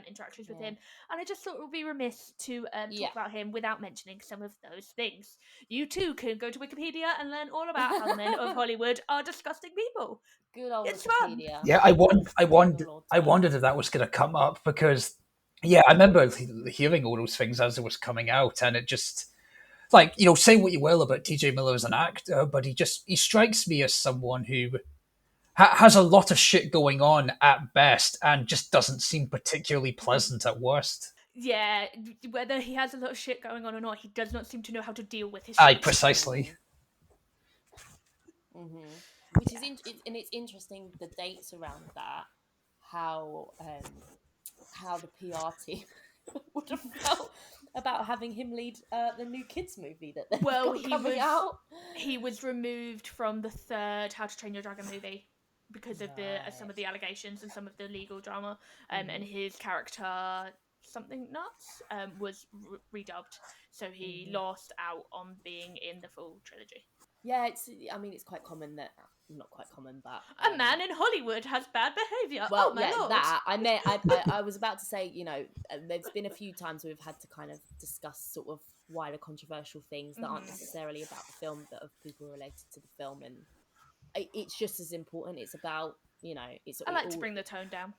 interactions with him, and I just thought it would be remiss to talk about him without mentioning some of those things. You too can go to Wikipedia and learn all about how the men of Hollywood are disgusting people. Good old It's Wikipedia. fun. Yeah, I wondered if that was going to come up because, yeah, I remember hearing all those things as it was coming out, and it just say what you will about TJ Miller as an actor, but he strikes me as someone who has a lot of shit going on at best and just doesn't seem particularly pleasant at worst. Yeah, whether he has a lot of shit going on or not, he does not seem to know how to deal with his Aye, shit. precisely. Which is and it's interesting the dates around that, how the PR team would have felt about having him lead the new kids movie that they've got coming out. He was removed from the third How to Train Your Dragon movie because of some of the allegations and some of the legal drama, and his character something nuts was redubbed, so he lost out on being in the full trilogy. Yeah, it's quite common that, not quite common, but a man in Hollywood has bad behaviour. well, Oh my lord! that I was about to say, there's been a few times we've had to kind of discuss sort of wider controversial things that aren't necessarily about the film, but of people related to the film, and it's just as important. It's about, I like to bring the tone down.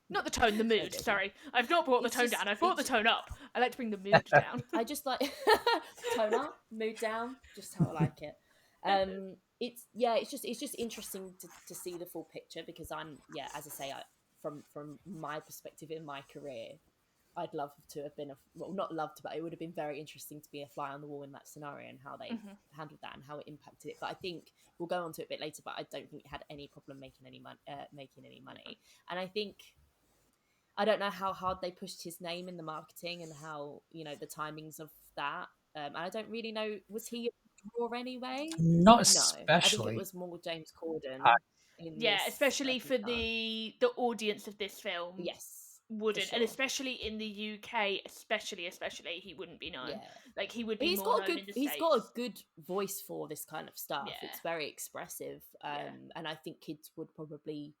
Not the tone, the mood. Sorry, I've not brought the tone down. I've brought the tone up. I like to bring the mood down. I just like tone up, mood down, just how I like it. It's just interesting to see the full picture, because as I say, from my perspective in my career, I'd love to have been not loved, but it would have been very interesting to be a fly on the wall in that scenario and how they handled that and how it impacted it. But I think we'll go on to it a bit later. But I don't think it had any problem making any money. And I think, I don't know how hard they pushed his name in the marketing and how, the timings of that. And I don't really know, was he a draw anyway? Not No, especially. I think it was more James Corden. Especially for the audience of this film. Yes, wouldn't, sure. And especially in the UK, especially he wouldn't be known. Yeah. Like he would be more known in the States. He's got a good voice for this kind of stuff. Yeah. It's very expressive, and I think kids would probably,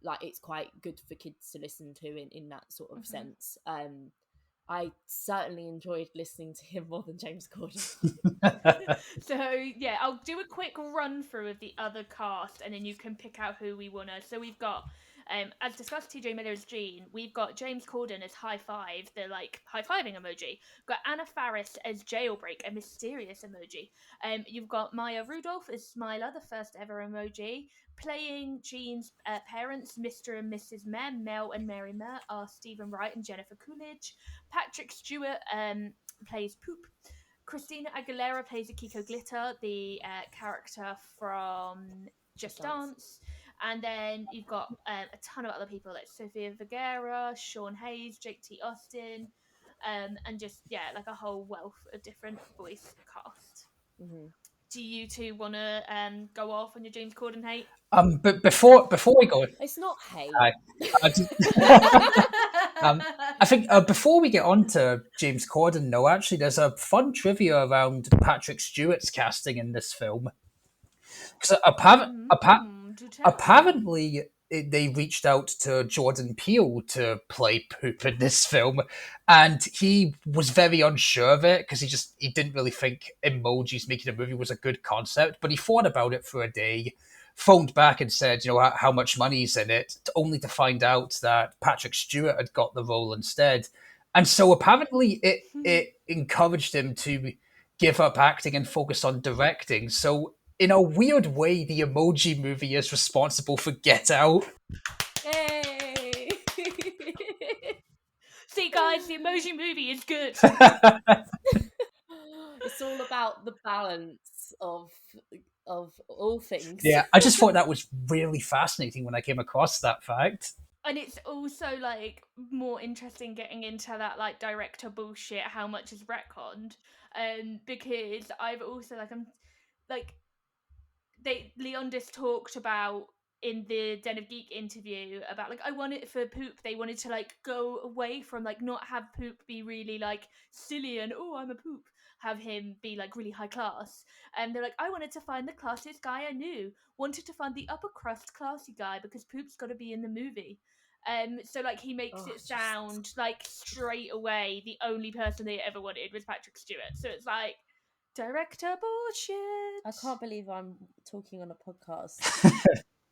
like, it's quite good for kids to listen to in that sort of sense. I certainly enjoyed listening to him more than James Corden. So yeah, I'll do a quick run through of the other cast, and then you can pick out who we wanna. So we've got, as discussed, TJ Miller as Jean. We've got James Corden as High Five, the like high-fiving emoji. We've got Anna Faris as Jailbreak, a mysterious emoji. You've got Maya Rudolph as Smiler, the first ever emoji. Playing Jean's parents, Mr. and Mrs. Mem, Mel and Mary Mer, are Stephen Wright and Jennifer Coolidge. Patrick Stewart plays Poop. Christina Aguilera plays Akiko Glitter, the character from Just Dance. And then you've got a ton of other people like Sofia Vergara, Sean Hayes, Jake T. Austin, and just, like a whole wealth of different voice cast. Do you two want to go off on your James Corden hate? But before we go, it's not hate. I think before we get on to James Corden, though, actually, there's a fun trivia around Patrick Stewart's casting in this film. Because apparently they reached out to Jordan Peele to play Poop in this film, and he was very unsure of it because he didn't really think emojis making a movie was a good concept. But he thought about it for a day, phoned back and said, how much money's in it, only to find out that Patrick Stewart had got the role instead. And so apparently it encouraged him to give up acting and focus on directing. So in a weird way, the Emoji Movie is responsible for Get Out. Hey! See, guys, the Emoji Movie is good. It's all about the balance of all things. Yeah, I just thought that was really fascinating when I came across that fact. And it's also like more interesting getting into that like director bullshit, how much is retconned, because I've also Leondis talked about in the Den of Geek interview about I wanted for Poop, they wanted to go away from not have Poop be really silly and I'm a Poop, have him be really high class, and they're I wanted to find the classiest guy I knew, wanted to find the upper crust classy guy because Poop's got to be in the movie. So he makes it sound straight away the only person they ever wanted was Patrick Stewart. So it's director bullshit. I can't believe I'm talking on a podcast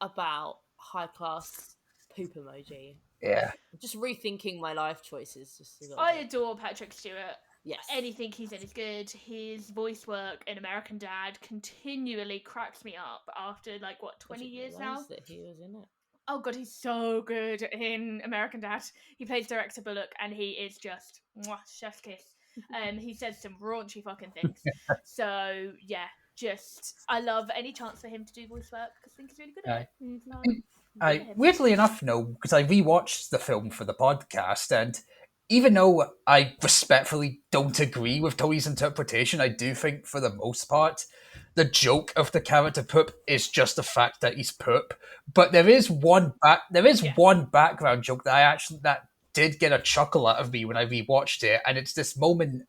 about high class Poop emoji. Yeah. I'm just rethinking my life choices. I adore Patrick Stewart. Yes. Anything he's in is good. His voice work in American Dad continually cracks me up after 20 years now. That he was in it. Oh god, he's so good in American Dad. He plays Director Bullock and he is just chef's kiss. He says some raunchy fucking things. So yeah, I love any chance for him to do voice work because I think he's really good at it. Weirdly enough, because I rewatched the film for the podcast, and even though I respectfully don't agree with Tony's interpretation, I do think for the most part the joke of the character Poop is just the fact that he's Poop. But there is one background joke that did get a chuckle out of me when I rewatched it, and it's this moment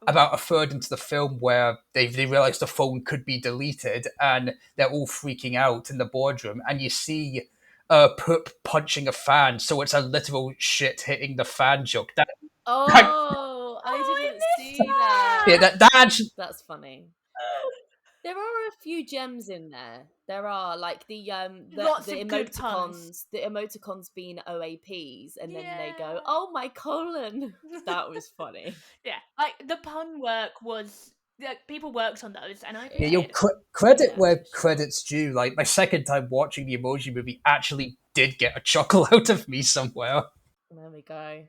about a third into the film where they realize the phone could be deleted, and they're all freaking out in the boardroom, and you see Poop punching a fan, so it's a literal shit hitting the fan joke. Oh, I Oh, I didn't missed see that. Yeah, that actually, That's funny. There are a few gems in there. There are like the Lots the of good puns. emoticons, the emoticons being OAPs, and then they go, Yeah. "Oh my colon." That was funny. Yeah, like the pun work was like people worked on those, and I yeah, appreciate it. credit Yeah, where for sure. credit's due. Like my second time watching the Emoji Movie actually did get a chuckle out of me somewhere. There we go.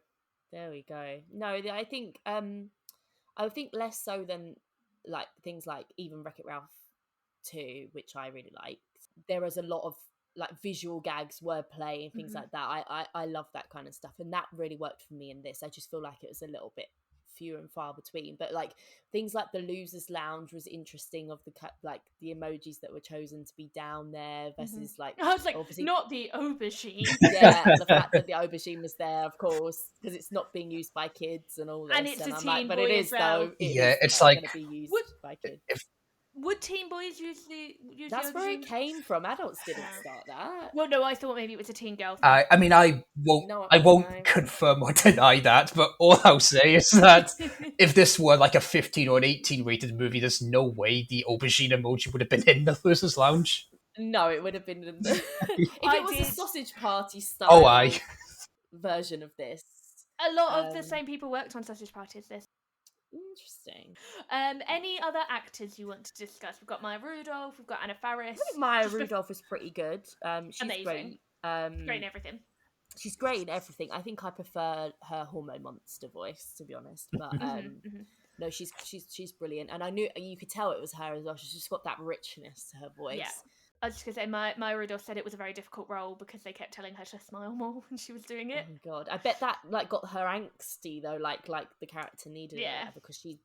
There we go. No, I think less so than like things like even Wreck It Ralph 2, which I really liked. There is a lot of like visual gags, wordplay, and things Mhm. like that. I love that kind of stuff, and that really worked for me in this. I just feel like it was a little bit few and far between, but like things like the losers lounge was interesting, of the like the emojis that were chosen to be down there versus like I was like, obviously not the aubergine, yeah, and the fact that the aubergine was there, of course, because it's not being used by kids and all and this. it's And a I'm like, teen but it boy as is well. though. It Yeah, is it's going to like be used Would by kids. would teen boys use the That's where it aubergine? came from. Adults didn't Oh. start that. Well, no, I thought maybe it was a teen girl thing. I mean, No, I won't no. confirm or deny that, but all I'll say is that if this were like a 15 or an 18 rated movie, there's no way the aubergine emoji would have been in the Losers Lounge. No, it would have been if I it was a did. sausage party Oh, aye. style version of this. A lot of the same people worked on Sausage Party as this. Interesting. Any other actors you want to discuss? We've got Maya Rudolph, we've got Anna Faris. I think Maya Rudolph is pretty good. She's Amazing. great. Great in everything. She's great in everything. I think I prefer her hormone monster voice, to be honest. But no, she's brilliant, and I knew you could tell it was her as well. She's just got that richness to her voice. Yeah. I was just gonna say, Maya Rudolph said it was a very difficult role because they kept telling her to smile more when she was doing it. Oh my god, I bet that like got her angsty though, like the character needed it, Yeah. because she,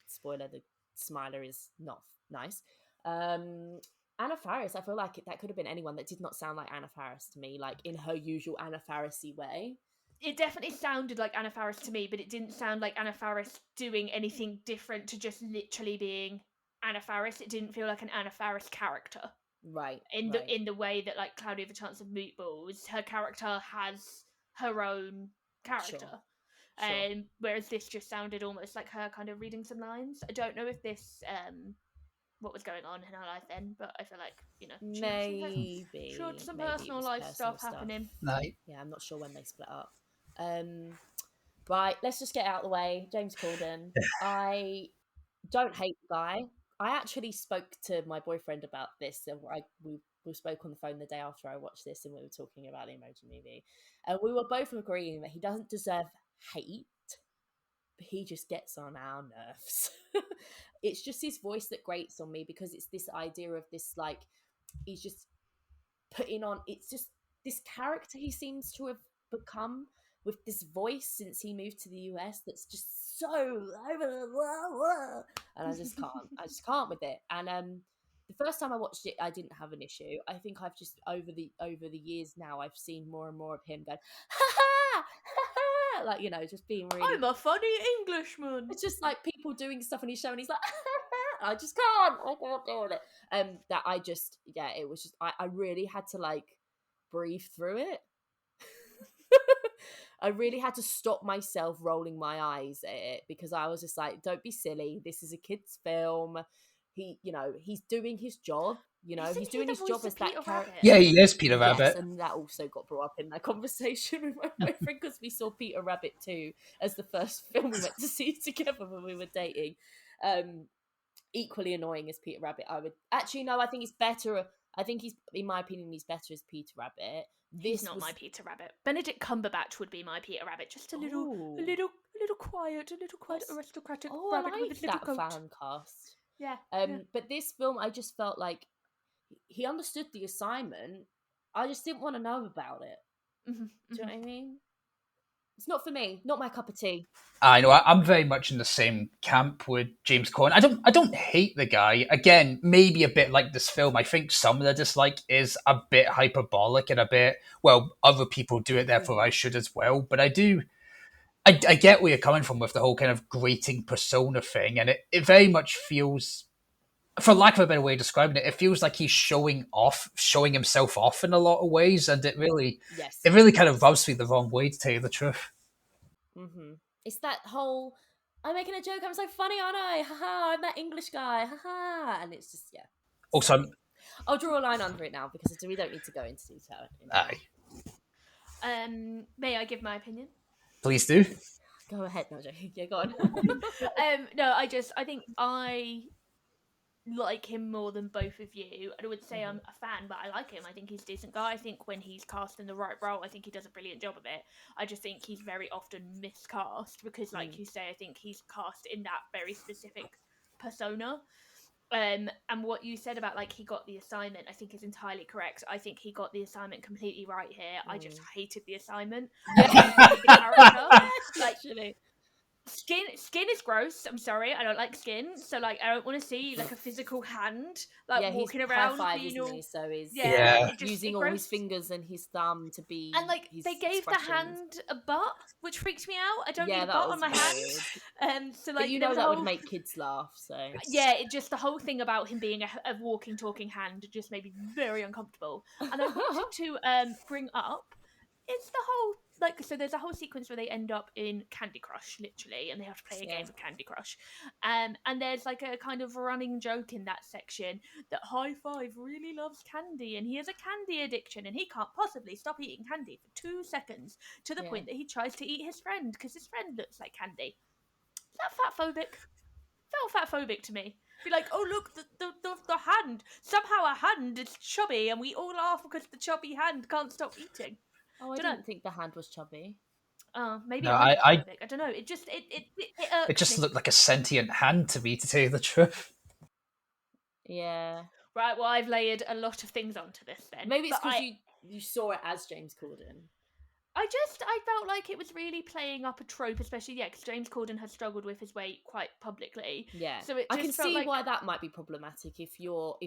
spoiler, the smiler is not nice. Anna Faris, I feel like that could have been anyone that did not sound like Anna Faris to me, like in her usual Anna Faris-y way. It definitely sounded like Anna Faris to me, but it didn't sound like Anna Faris doing anything different to just literally being Anna Faris. It didn't feel like an Anna Faris character. Right. In the way that like Cloudy with a Chance of Meatballs, her character has her own character. Sure. Whereas this just sounded almost like her kind of reading some lines. I don't know if this what was going on in her life then, but I feel like, you know, maybe she had some maybe personal life stuff happening. Right. Yeah, I'm not sure when they split up. Right, let's just get out of the way. James Corden. I don't hate the guy. I actually spoke to my boyfriend about this, and we spoke on the phone the day after I watched this, and we were talking about the Emoji Movie, and we were both agreeing that he doesn't deserve hate, but he just gets on our nerves. It's just his voice that grates on me, because it's this idea of this, like, he's just putting on, it's just this character he seems to have become with this voice since he moved to the US, that's just so and I just can't with it. And the first time I watched it, I didn't have an issue. I think I've just over the years now, I've seen more and more of him going ha ha ha ha, like, you know, just being really, I'm a funny Englishman. it's just like people doing stuff and he's showing, he's like I can't deal with it. That I just, yeah, it was just, I really had to like breathe through it. I really had to stop myself rolling my eyes at it, because I was just like, don't be silly. This is a kid's film. He, you know, he's doing his job. You know, he's doing his job as that character. Yeah, he is Peter Rabbit. Yes, and that also got brought up in that conversation with my boyfriend, because we saw Peter Rabbit 2 as the first film we went to see together when we were dating. Equally annoying as Peter Rabbit. I would actually, no, I think he's better. I think he's, in my opinion, he's better as Peter Rabbit. He's not my Peter Rabbit. Benedict Cumberbatch would be my Peter Rabbit. Just a little quiet, aristocratic rabbit I with like his little that coat. fan cast. Yeah. But this film, I just felt like he understood the assignment. I just didn't want to know about it. Mm-hmm, Do you know what I mean? It's not for me. Not my cup of tea. I know. I'm very much in the same camp with James Corden. I don't hate the guy. Again, maybe a bit like this film. I think some of the dislike is a bit hyperbolic and a bit, well, other people do it, therefore I should as well. But I do I get where you're coming from with the whole kind of grating persona thing, and it very much feels, for lack of a better way of describing it, it feels like he's showing himself off in a lot of ways, and Yes. it really kind of rubs me the wrong way, to tell you the truth. It's that whole, I'm making a joke, I'm so funny, aren't I? Haha, I'm that English guy, haha. And it's just, yeah. Also, I'll draw a line under it now because we don't need to go into detail anymore. May I give my opinion? Please do. Go ahead, no joking. Yeah, go on. No, I think I like him more than both of you. I would say I'm a fan, but I like him. I think he's a decent guy. I think when he's cast in the right role, I think he does a brilliant job of it. I just think he's very often miscast because, like you say, I think he's cast in that very specific persona. And what you said about like he got the assignment, I think is entirely correct. I think he got the assignment completely right here. I just hated the assignment. Yeah. The character. Like, Literally. Skin is gross. I'm sorry, I don't like skin. So like, I don't want to see like a physical hand like walking around. He's isn't he? So he's using all his fingers and his thumb to be. And like they gave the hand a butt, which freaks me out. I don't need a butt on my hand. So like, but that would make kids laugh. So yeah, it just the whole thing about him being a walking, talking hand just made me very uncomfortable. And I wanted to bring up. It's the whole, like, so there's a whole sequence where they end up in Candy Crush, literally, and they have to play a game of Candy Crush. And there's, like, a kind of running joke in that section that High Five really loves candy, and he has a candy addiction, and he can't possibly stop eating candy for 2 seconds, to the point that he tries to eat his friend, because his friend looks like candy. Is that fatphobic? Felt fatphobic to me. Be like, oh look, the hand. Somehow a hand is chubby, and we all laugh because the chubby hand can't stop eating. Oh, I didn't think the hand was chubby. Oh, maybe no, I don't know. It just it just looked like a sentient hand to me, to tell you the truth. Yeah. Right. Well, I've layered a lot of things onto this then. Maybe it's because you saw it as James Corden. I felt like it was really playing up a trope, especially because James Corden has struggled with his weight quite publicly. Yeah. So it just I can felt see like why that might be problematic if you're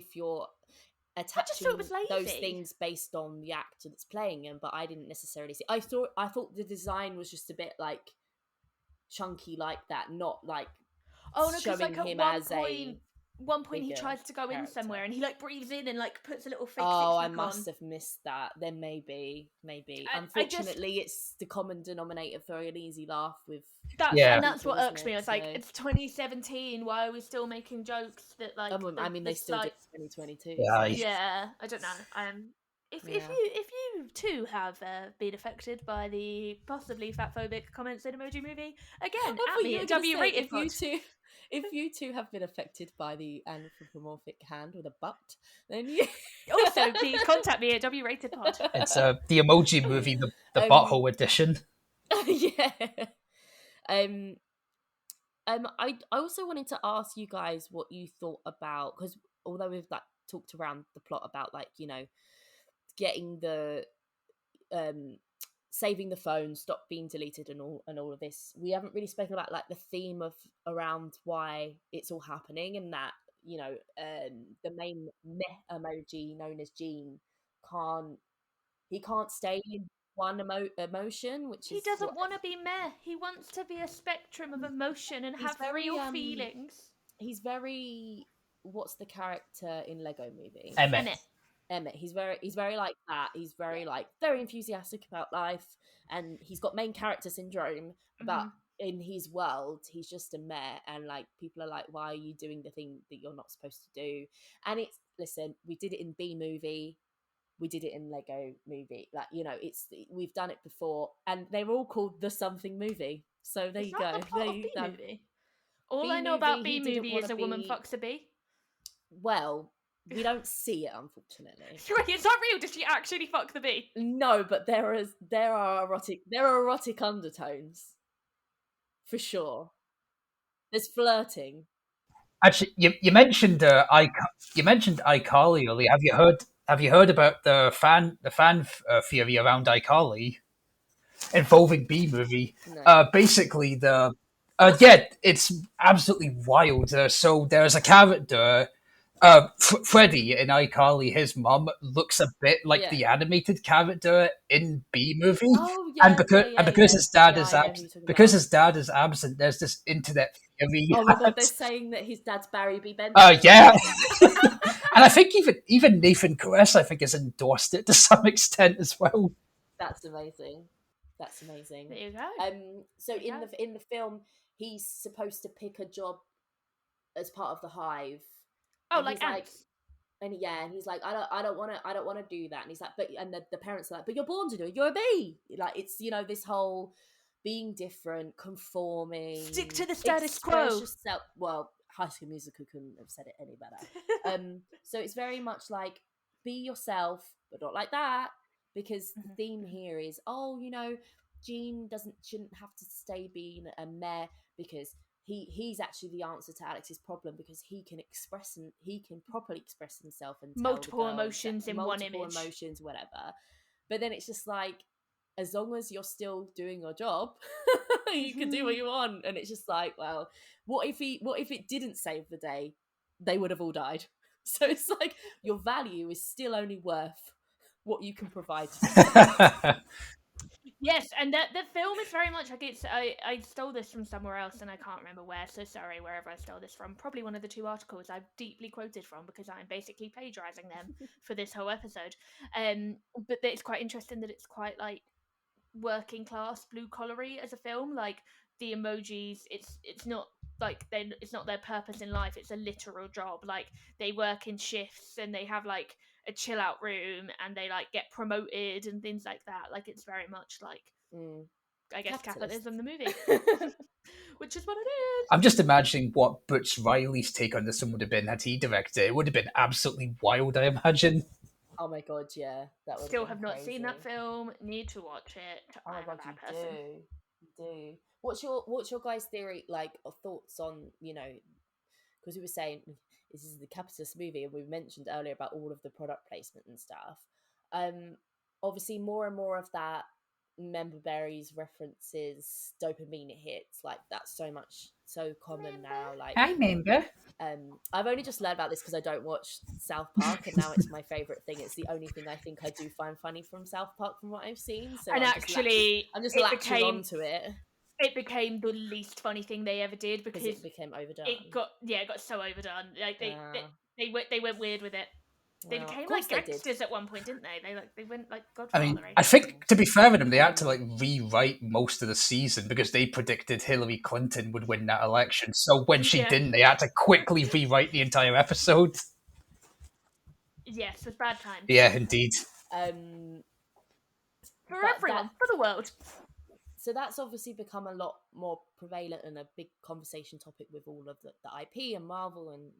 attaching those things based on the actor that's playing him, but I didn't necessarily see. I thought the design was just a bit like chunky like that, not like showing him as one point he tries to go in somewhere and he like breathes in and like puts a little fake I must have missed that. Then maybe. Unfortunately, it's the common denominator for an easy laugh with and that's what irks me. It's like, it's 2017. Why are we still making jokes that like? They still did 2022. Yeah, I don't know. If you too have been affected by the possibly fatphobic comments in Emoji Movie, again, at me at W-Rated Pod. If you two have been affected by the anthropomorphic hand with a butt, then you also please contact me at W-Rated Pod. It's the Emoji Movie, the butthole edition. Yeah. I also wanted to ask you guys what you thought about, because although we've like talked around the plot about like, getting the saving the phone, stop being deleted, and all of this, we haven't really spoken about like the theme of around why it's all happening, and that the main meh emoji known as Gene can't stay in one emotion, which he doesn't want to be meh. He wants to be a spectrum of emotion and have real feelings. He's very, what's the character in Lego Movie? Emmett. He's very like that. He's very like very enthusiastic about life, and he's got main character syndrome. But in his world, he's just a meh, and like people are like, "Why are you doing the thing that you're not supposed to do?" And listen, we did it in B Movie, we did it in Lego Movie. Like we've done it before, and they're all called the something movie. So there you go. Movie. All I know about B Movie is a woman fucks a bee. Well. We don't see it, unfortunately. It's not real. Does she actually fuck the bee? No, but there are erotic undertones, for sure. There's flirting. Actually, you mentioned iCarly earlier. Have you heard about the fan theory around iCarly involving B Movie? No. Basically, it's absolutely wild. So there's a character. Freddie in iCarly, his mum looks a bit like Yeah. the animated character in B Movie, Oh and yeah, yeah, yeah, because yeah. his dad Yeah, is I know who you're talking because about. his dad is absent, there's this internet theory. Oh my god, they're saying that his dad's Barry B. Benson. Yeah, and I think even Nathan Kress, I think, has endorsed it to some extent as well. That's amazing. That's amazing. There you go. So There you in go. the film, he's supposed to pick a job as part of the hive, Oh, and like he's like, ants. and yeah, and he's like, I don't want to do that, and he's like, but and the parents are like, but you're born to do it. You're a bee. Like it's this whole being different, conforming, Stick to the status express quo. yourself. Well, High School Musical couldn't have said it any better. So it's very much like be yourself, but not like that, because the theme here is, Gene shouldn't have to stay being a meh, because he's actually the answer to Alex's problem, because he can properly express himself and tell Multiple the girls emotions in one image. emotions, whatever. But then it's just like, as long as you're still doing your job, you can do what you want. And it's just like, well, what if it didn't save the day? They would have all died. So it's like your value is still only worth what you can provide to society. Yes, and the film is very much like it's. I stole this from somewhere else, and I can't remember where. So sorry, wherever I stole this from. Probably one of the two articles I've deeply quoted from, because I'm basically plagiarizing them for this whole episode. But it's quite interesting that it's quite like working class, blue collary as a film. Like the emojis, it's not like it's not their purpose in life. It's a literal job. Like they work in shifts, and they have like a chill out room, and they like get promoted and things like that. Like it's very much like I guess capitalism, the movie, which is what it is. I'm just imagining what Butch Riley's take on this one would have been had he directed it. It would have been absolutely wild, I imagine. Oh my god, yeah, that would Still have have not crazy. seen that film. Need to watch it. Oh my god, I'm a bad you person. do. What's your guys' theory, like, or thoughts on, because we were saying this is the capitalist movie, and we mentioned earlier about all of the product placement and stuff. Obviously more and more of that member berries references, dopamine hits, like that's so common now. Like I remember. I've only just learned about this because I don't watch South Park, and now it's my favorite thing. It's the only thing I think I do find funny from South Park from what I've seen. So And I'm just latching onto it. It became the least funny thing they ever did, because it became overdone. It got so overdone. Like they went weird with it. They became like gangsters at one point, didn't they? They went like Godfather. I mean, I think, to be fair with them, they had to like rewrite most of the season because they predicted Hillary Clinton would win that election. So when she didn't, they had to quickly rewrite the entire episode. Yes, with bad times. Yeah, indeed. For everyone, for the world. So that's obviously become a lot more prevalent and a big conversation topic with all of the IP and Marvel, and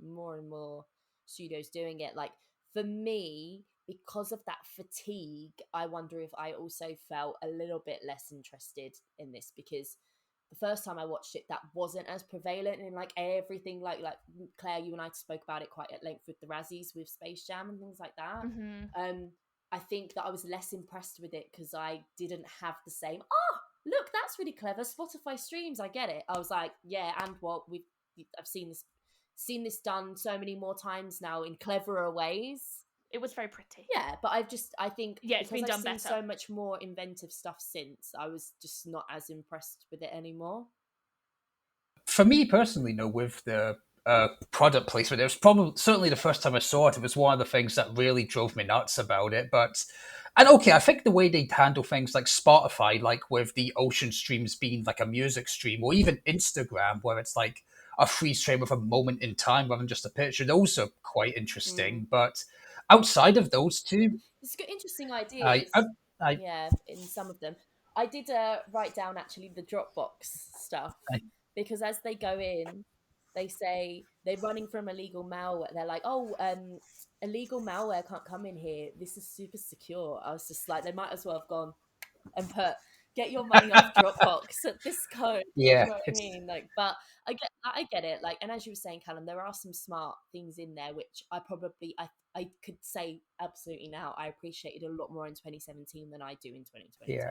more studios doing it. Like, for me, because of that fatigue, I wonder if I also felt a little bit less interested in this, because the first time I watched it, that wasn't as prevalent in like everything. Like Claire, you and I spoke about it quite at length with the Razzies, with Space Jam and things like that. I think that I was less impressed with it because I didn't have the same, look, that's really clever, Spotify streams, I get it. I was like, yeah, and what I've seen this done so many more times now in cleverer ways. It was very pretty. Yeah, but I think it's been done better. So much more inventive stuff since, I was just not as impressed with it anymore. For me personally, no, with the product placement, it was certainly the first time I saw it. It was one of the things that really drove me nuts about it. And okay, I think the way they handle things like Spotify, like with the ocean streams being like a music stream, or even Instagram, where it's like a freeze frame of a moment in time rather than just a picture, those are quite interesting. But outside of those two, it's got interesting ideas. Yeah, in some of them. I did write down actually the Dropbox stuff, because as they go in, they say they're running from illegal malware. They're like, illegal malware can't come in here. This is super secure. I was just like, they might as well have gone and put, get your money off Dropbox at this code. Yeah, you know what I mean? Like, but I get it. Like, and as you were saying, Callum, there are some smart things in there which I could say absolutely now I appreciated a lot more in 2017 than I do in 2022. Yeah.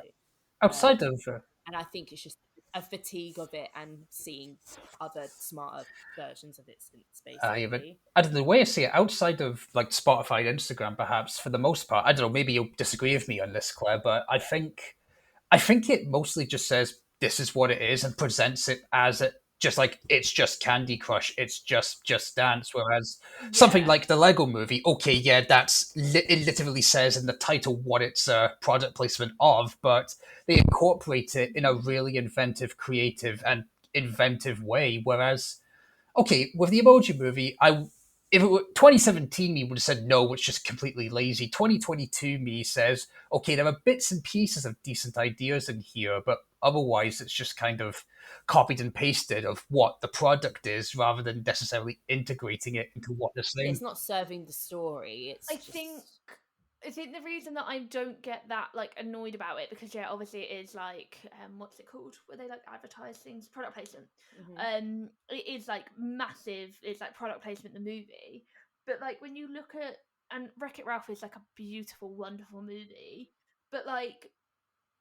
Outside of and I think it's just a fatigue of it and seeing other smarter versions of it since, But basically. I don't know, the way I see it, outside of like Spotify and Instagram, perhaps for the most part, I don't know. Maybe you'll disagree with me on this, Claire, but I think it mostly just says this is what it is and presents it as it just like it's just Candy Crush, it's just Dance. Whereas something Yeah. like the Lego Movie, okay, yeah, it literally says in the title what it's a product placement of, but they incorporate it in a really inventive way. Whereas okay, with the Emoji Movie, if it were 2017 me would have said no, it's just completely lazy. 2022 me says, okay, there are bits and pieces of decent ideas in here, but otherwise it's just kind of copied and pasted of what the product is rather than necessarily integrating it into what they're Yeah, saying. it's not serving the story. I It's think just I think the reason that I don't get that like annoyed about it, because yeah, obviously it is like what's it called? Where they like advertise things, product placement. mhm, It is like massive. It's like product placement the movie, but like when you look at, and Wreck It Ralph is like a beautiful, wonderful movie, but like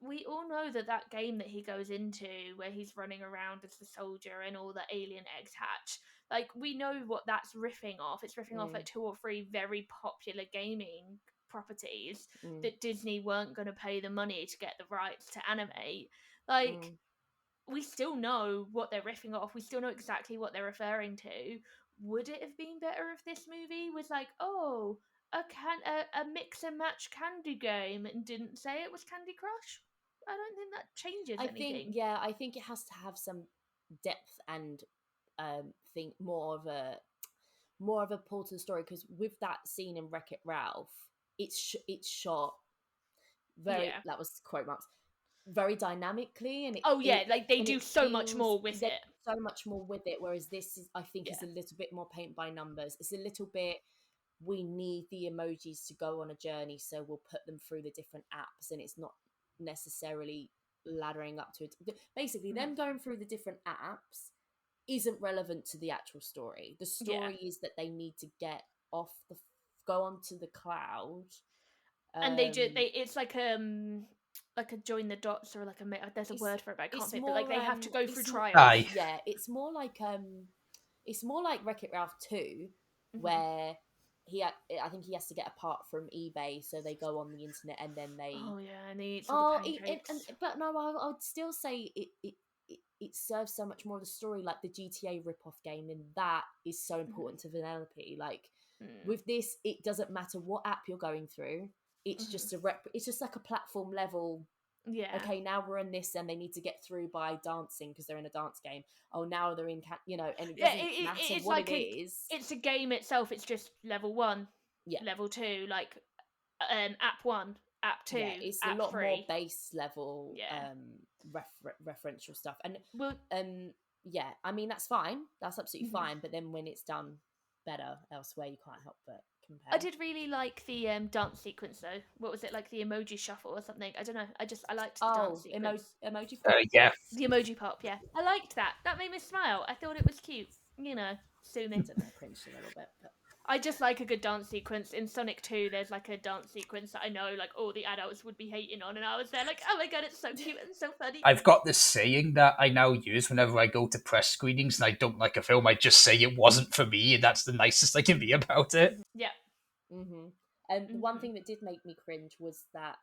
we all know that that game that he goes into where he's running around as the soldier and all the alien eggs hatch, like we know what that's riffing off. It's riffing off mm, like 2 or 3 very popular gaming properties mm, that Disney weren't going to pay the money to get the rights to animate. Like mm. we still know what they're riffing off. We still know exactly what they're referring to. Would it have been better if this movie was like, oh, a mix and match candy game and didn't say it was Candy Crush? I don't think that changes anything. I think it has to have some depth and think more of a pull to the story, because with that scene in Wreck It Ralph, it's shot very, Yeah. that was quote marks, very dynamically, and Oh yeah, like they it do so much feels more with there's it. so much more with it, whereas this is, I think, is Yeah. a little bit more paint by numbers. It's a little bit, we need the emojis to go on a journey, so we'll put them through the different apps, and it's not necessarily laddering up to it. Basically, Mhm. them going through the different apps isn't relevant to the actual story. The Yeah. story is that they need to get off the go onto the cloud. And they do Um, they it's like a join the dots, or like there's a it's word for it, but I can't it's think, but like more they have to go through it's more trials. Aye. yeah, it's more like Wreck It Ralph 2, Hmm. where I think he has to get a part from eBay, so they go on the internet and then they Oh yeah, and they eat all the oh pancakes. but no, I would still say it serves so much more of the story, like the GTA rip-off game, and that is so Hmm. important to Vanellope. Like Mm. with this, it doesn't matter what app you're going through. Hmm. It's just like a platform level. Yeah. Okay, now we're in this, and they need to get through by dancing because they're in a dance game. Oh, now they're in, and it Yeah, doesn't matter it's what it like is. it's a game itself. It's just level 1, Yeah, level 2, like app 1, app yeah, 2, it's a app lot more 3. base level Yeah. referential stuff, and Well, yeah, I mean that's fine, that's absolutely mhm. fine. But then when it's done better elsewhere, you can't help but I compare. did really like the dance sequence though. What was it, like the emoji shuffle or something? I don't know. I liked the dance Oh, sequence. emoji pop. Yeah. The emoji pop, yeah. I liked that. That made me smile. I thought it was cute. You know, I soothing. don't know, I cringed a little bit, but I just like a good dance sequence. In Sonic 2, there's like a dance sequence that I know like all the adults would be hating on, and I was there like, oh my god, it's so cute and so funny. I've got this saying that I now use whenever I go to press screenings and I don't like a film. I just say it wasn't for me, and that's the nicest I can be about it. Yeah. mm-hmm. And the one Hmm. thing that did make me cringe was that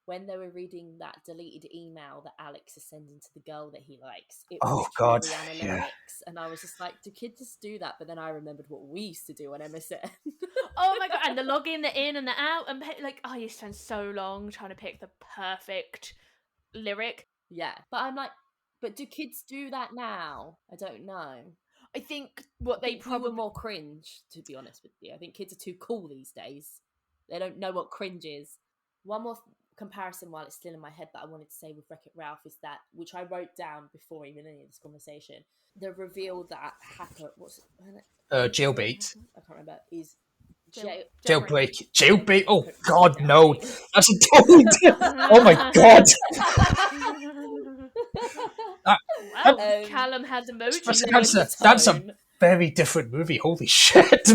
when they were reading that deleted email that Alex is sending to the girl that he likes, it was Oh literally God, Rihanna yeah. lyrics, and I was just like, do kids just do that? But then I remembered what we used to do on MSN. Oh my god, and the login, the in and the out, and like, oh, you spend so long trying to pick the perfect lyric. Yeah, but I'm like, but do kids do that now? I don't know. I think I what they think we were probably more cringe, to be honest with you. I think kids are too cool these days. They don't know what cringe is. One more comparison while it's still in my head that I wanted to say with Wreck It Ralph is that, which I wrote down before even any of this conversation, the reveal that what's what's the name of Jailbait. Hacker? I can't remember. Is jailbreak. Jailbait. I Oh couldn't pronounce God, it. I'm no. sorry. That's a totally. Oh my God. That, that, Wow, um, Callum has that's, emoji the points. that's a ringtone. very different movie. Holy shit.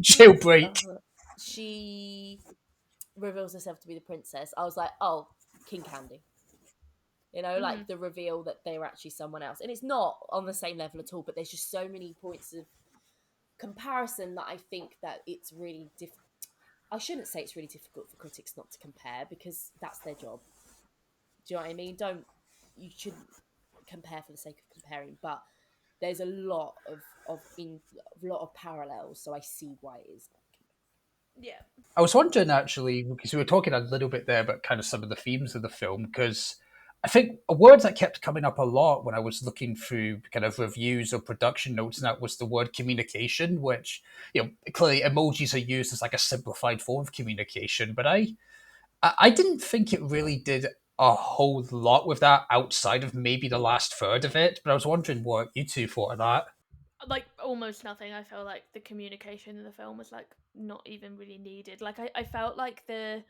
Jailbreak. She reveals herself to be the princess. I was like, oh, King Candy. You know, like the reveal that they were actually someone else. And it's not on the same level at all, but there's just so many points of comparison that I think that it's really I shouldn't say it's really difficult for critics not to compare, because that's their job. Do you know what I mean? You shouldn't compare for the sake of comparing, but there's a lot a lot of parallels, so I see why it is. Yeah. I was wondering actually, because we were talking a little bit there about kind of some of the themes of the film, because I think a word that kept coming up a lot when I was looking through kind of reviews or production notes, and that was the word communication, which, clearly emojis are used as like a simplified form of communication, but I didn't think it really did a whole lot with that outside of maybe the last third of it, but I was wondering what you two thought of that. Like almost nothing. I feel like the communication in the film was like not even really needed. Like I felt like the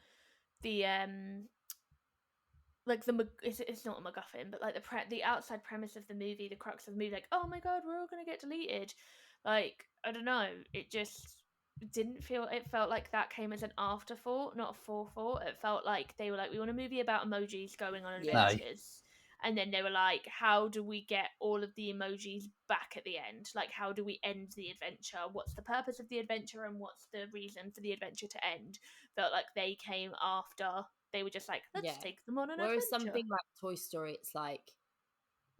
like it's not a MacGuffin, but like the outside premise of the movie, the crux of the movie, like, oh my god, we're all gonna get deleted. Like, I don't know, it just didn't feel. It felt like that came as an afterthought, not a forethought. It felt like they were like, we want a movie about emojis going on Yeah. adventures. And then they were like, how do we get all of the emojis back at the end? Like, how do we end the adventure? What's the purpose of the adventure and what's the reason for the adventure to end? Felt like they came after. They were just like, let's Yeah. take them on an Whereas adventure. something like Toy Story, it's like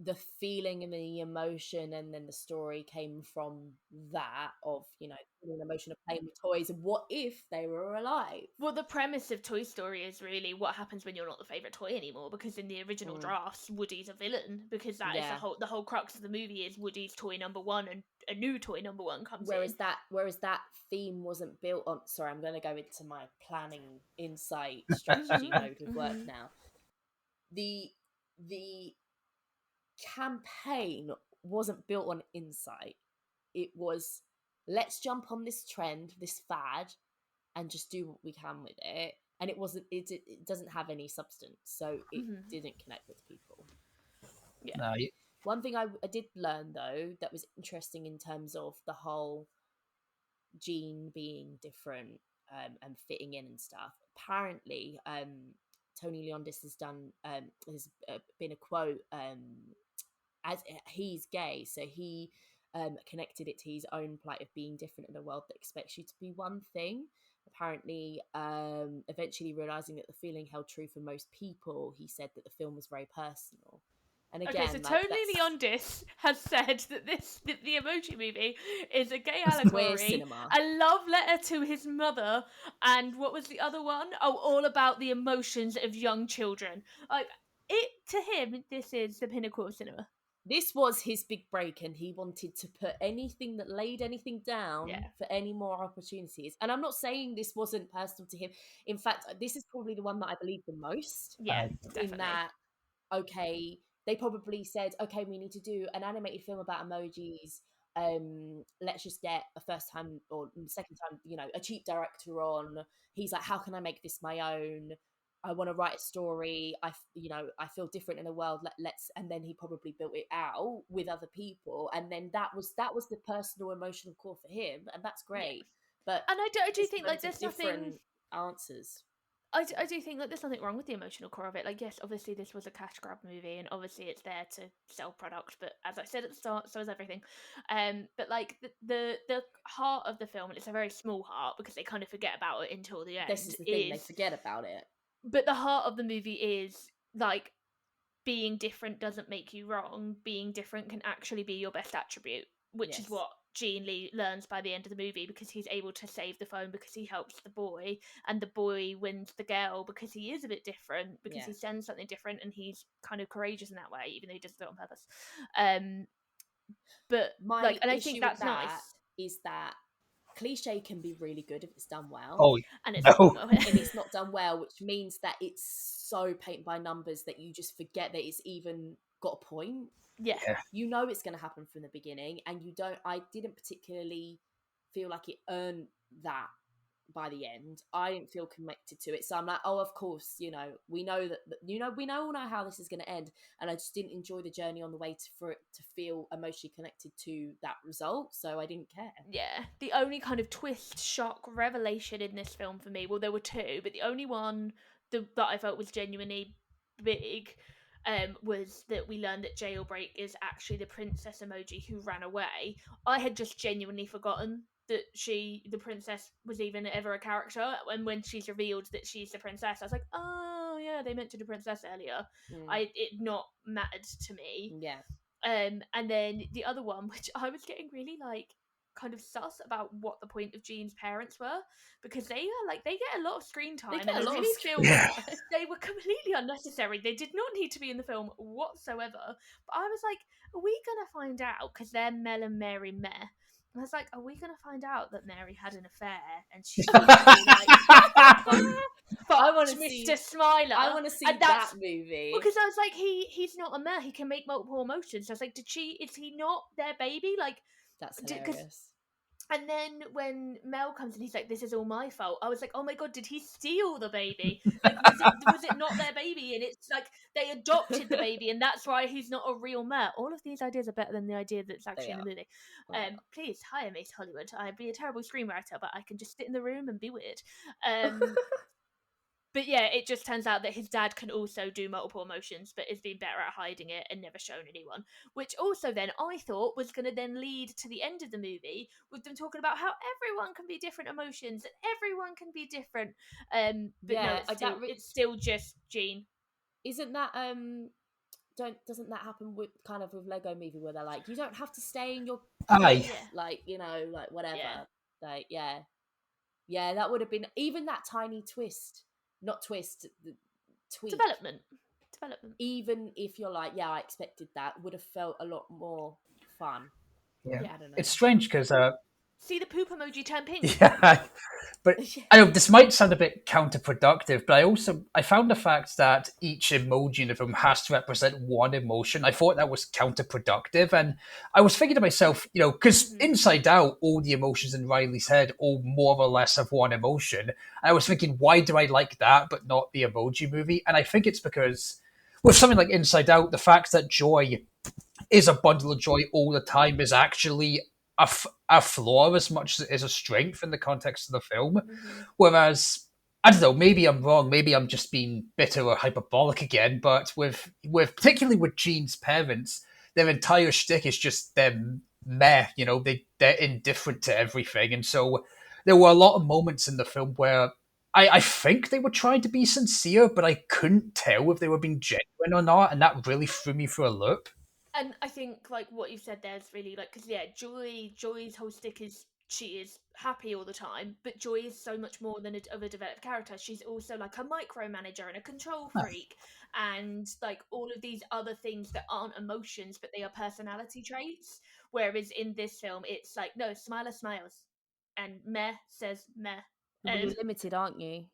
the feeling and the emotion, and then the story came from that of, you know, the emotion of playing with toys and what if they were alive. Well, the premise of Toy Story is really what happens when you're not the favorite toy anymore. Because in the original drafts, Woody's a villain. Because that is Yeah. the whole crux of the movie is Woody's toy number one, and a new toy number one comes in. Whereas that theme wasn't built on. Sorry, I'm going to go into my planning, insight, strategy mode with work now. The campaign wasn't built on insight. It was, let's jump on this trend, this fad, and just do what we can with it. And it wasn't. It doesn't have any substance, so it didn't connect with people. Yeah. No, One thing I did learn though that was interesting in terms of the whole Gene being different, and fitting in and stuff. Apparently, Tony Leondis has done has been a quote, as he's gay, so he connected it to his own plight of being different in a world that expects you to be one thing. Apparently, eventually realizing that the feeling held true for most people, he said that the film was very personal. And again, Okay, so like, Tony Leondis has said that the Emoji Movie is a gay queer allegory, cinema. a love letter to his mother, and what was the other one? Oh, all about the emotions of young children. Like, it to him, this is the pinnacle of cinema. This was his big break, and he wanted to put anything that laid anything down for any more opportunities. And I'm not saying this wasn't personal to him. In fact, this is probably the one that I believe the most. Yeah, definitely. In that, okay, they probably said, okay, we need to do an animated film about emojis. Let's just get a first time or second time, you know, a cheap director on. He's like, how can I make this my own? I want to write a story. I feel different in the world. Let's, and then he probably built it out with other people, and then that was the personal, emotional core for him, and that's great. But and I do think like there's different nothing answers. I do think like there's nothing wrong with the emotional core of it. Like, yes, obviously this was a cash grab movie, and obviously it's there to sell product. But as I said at the start, so is everything. But like the heart of the film, and it's a very small heart because they kind of forget about it until the end. This is the thing; they forget about it. But the heart of the movie is like being different doesn't make you wrong. Being different can actually be your best attribute, which is what Gene Lee learns by the end of the movie, because he's able to save the phone because he helps the boy, and the boy wins the girl because he is a bit different, because he sends something different, and he's kind of courageous in that way, even though he doesn't do it on purpose. But my and I issue think that's with that nice. is that cliche can be really good if it's done well. Oh, and it's no. not, and it's not done well, which means that it's so paint by numbers that you just forget that it's even got a point. Yeah. You know it's going to happen from the beginning, and you don't. I didn't particularly feel like it earned that by the end. I didn't feel connected to it, so I'm like, oh, of course, you know, we know that, we all know how this is going to end, and I just didn't enjoy the journey on the way for it to feel emotionally connected to that result, so I didn't care. Yeah, the only kind of twist, shock, revelation in this film for me, well, there were two, but the only one that I felt was genuinely big was that we learned that Jailbreak is actually the princess emoji who ran away. I had just genuinely forgotten that the princess, was even ever a character. And when she's revealed that she's the princess, I was like, oh yeah, they mentioned a princess earlier. It not mattered to me. Yeah. And then the other one, which I was getting really kind of sus about what the point of Jean's parents were, because they get a lot of screen time, and I really feel they were completely unnecessary. They did not need to be in the film whatsoever. But I was like, are we gonna find out, because they're Mel and Mary Meh? And I was like, are we gonna find out that Mary had an affair and she I want to Mr. see Smiler? I want to see that movie, because I was like, he's not a meh. He can make multiple emotions. So I was like, is he not their baby? Like, that's hilarious. And then when Mel comes and he's like, this is all my fault, I was like, oh my god, did he steal the baby? Like, was it not their baby? And it's like they adopted the baby, and that's why he's not a real Mel. All of these ideas are better than the idea that's actually in the movie. Please hire me to Hollywood. I'd be a terrible screenwriter, but I can just sit in the room and be weird. But yeah, it just turns out that his dad can also do multiple emotions, but has been better at hiding it and never shown anyone. Which also then I thought was going to then lead to the end of the movie with them talking about how everyone can be different emotions and everyone can be different. But yeah, no, it's still just Jean. Isn't that doesn't that happen with kind of with Lego Movie, where they're like, you don't have to stay in your Aye. like, you know, like whatever. Like, yeah, that would have been, even that tiny twist, not twist, the tweak. Development. Even if you're like, yeah, I expected that, would have felt a lot more fun. Yeah, I don't know. it's strange because see the poop emoji turn pink. Yeah, but I know this might sound a bit counterproductive, but I found the fact that each emoji in the film has to represent one emotion. I thought that was counterproductive, and I was thinking to myself, you know, because inside out, all the emotions in Riley's head all more or less have one emotion. And I was thinking, why do I like that but not the Emoji Movie? And I think it's because with something like Inside Out, the fact that joy is a bundle of joy all the time is actually a flaw as much as it is a strength in the context of the film. Whereas, I don't know, maybe I'm wrong, maybe I'm just being bitter or hyperbolic again, but with particularly with Jean's parents, their entire shtick is just them meh, you know, they're indifferent to everything. And so there were a lot of moments in the film where I think they were trying to be sincere, but I couldn't tell if they were being genuine or not, and that really threw me for a loop. And I think like what you said there is really like, because Joy's whole stick is she is happy all the time, but Joy is so much more than of a developed character. She's also like a micromanager and a control freak, and like all of these other things that aren't emotions, but they are personality traits. Whereas in this film, it's like, no, Smiler smiles, and Meh says Meh. Well, you're limited, aren't you?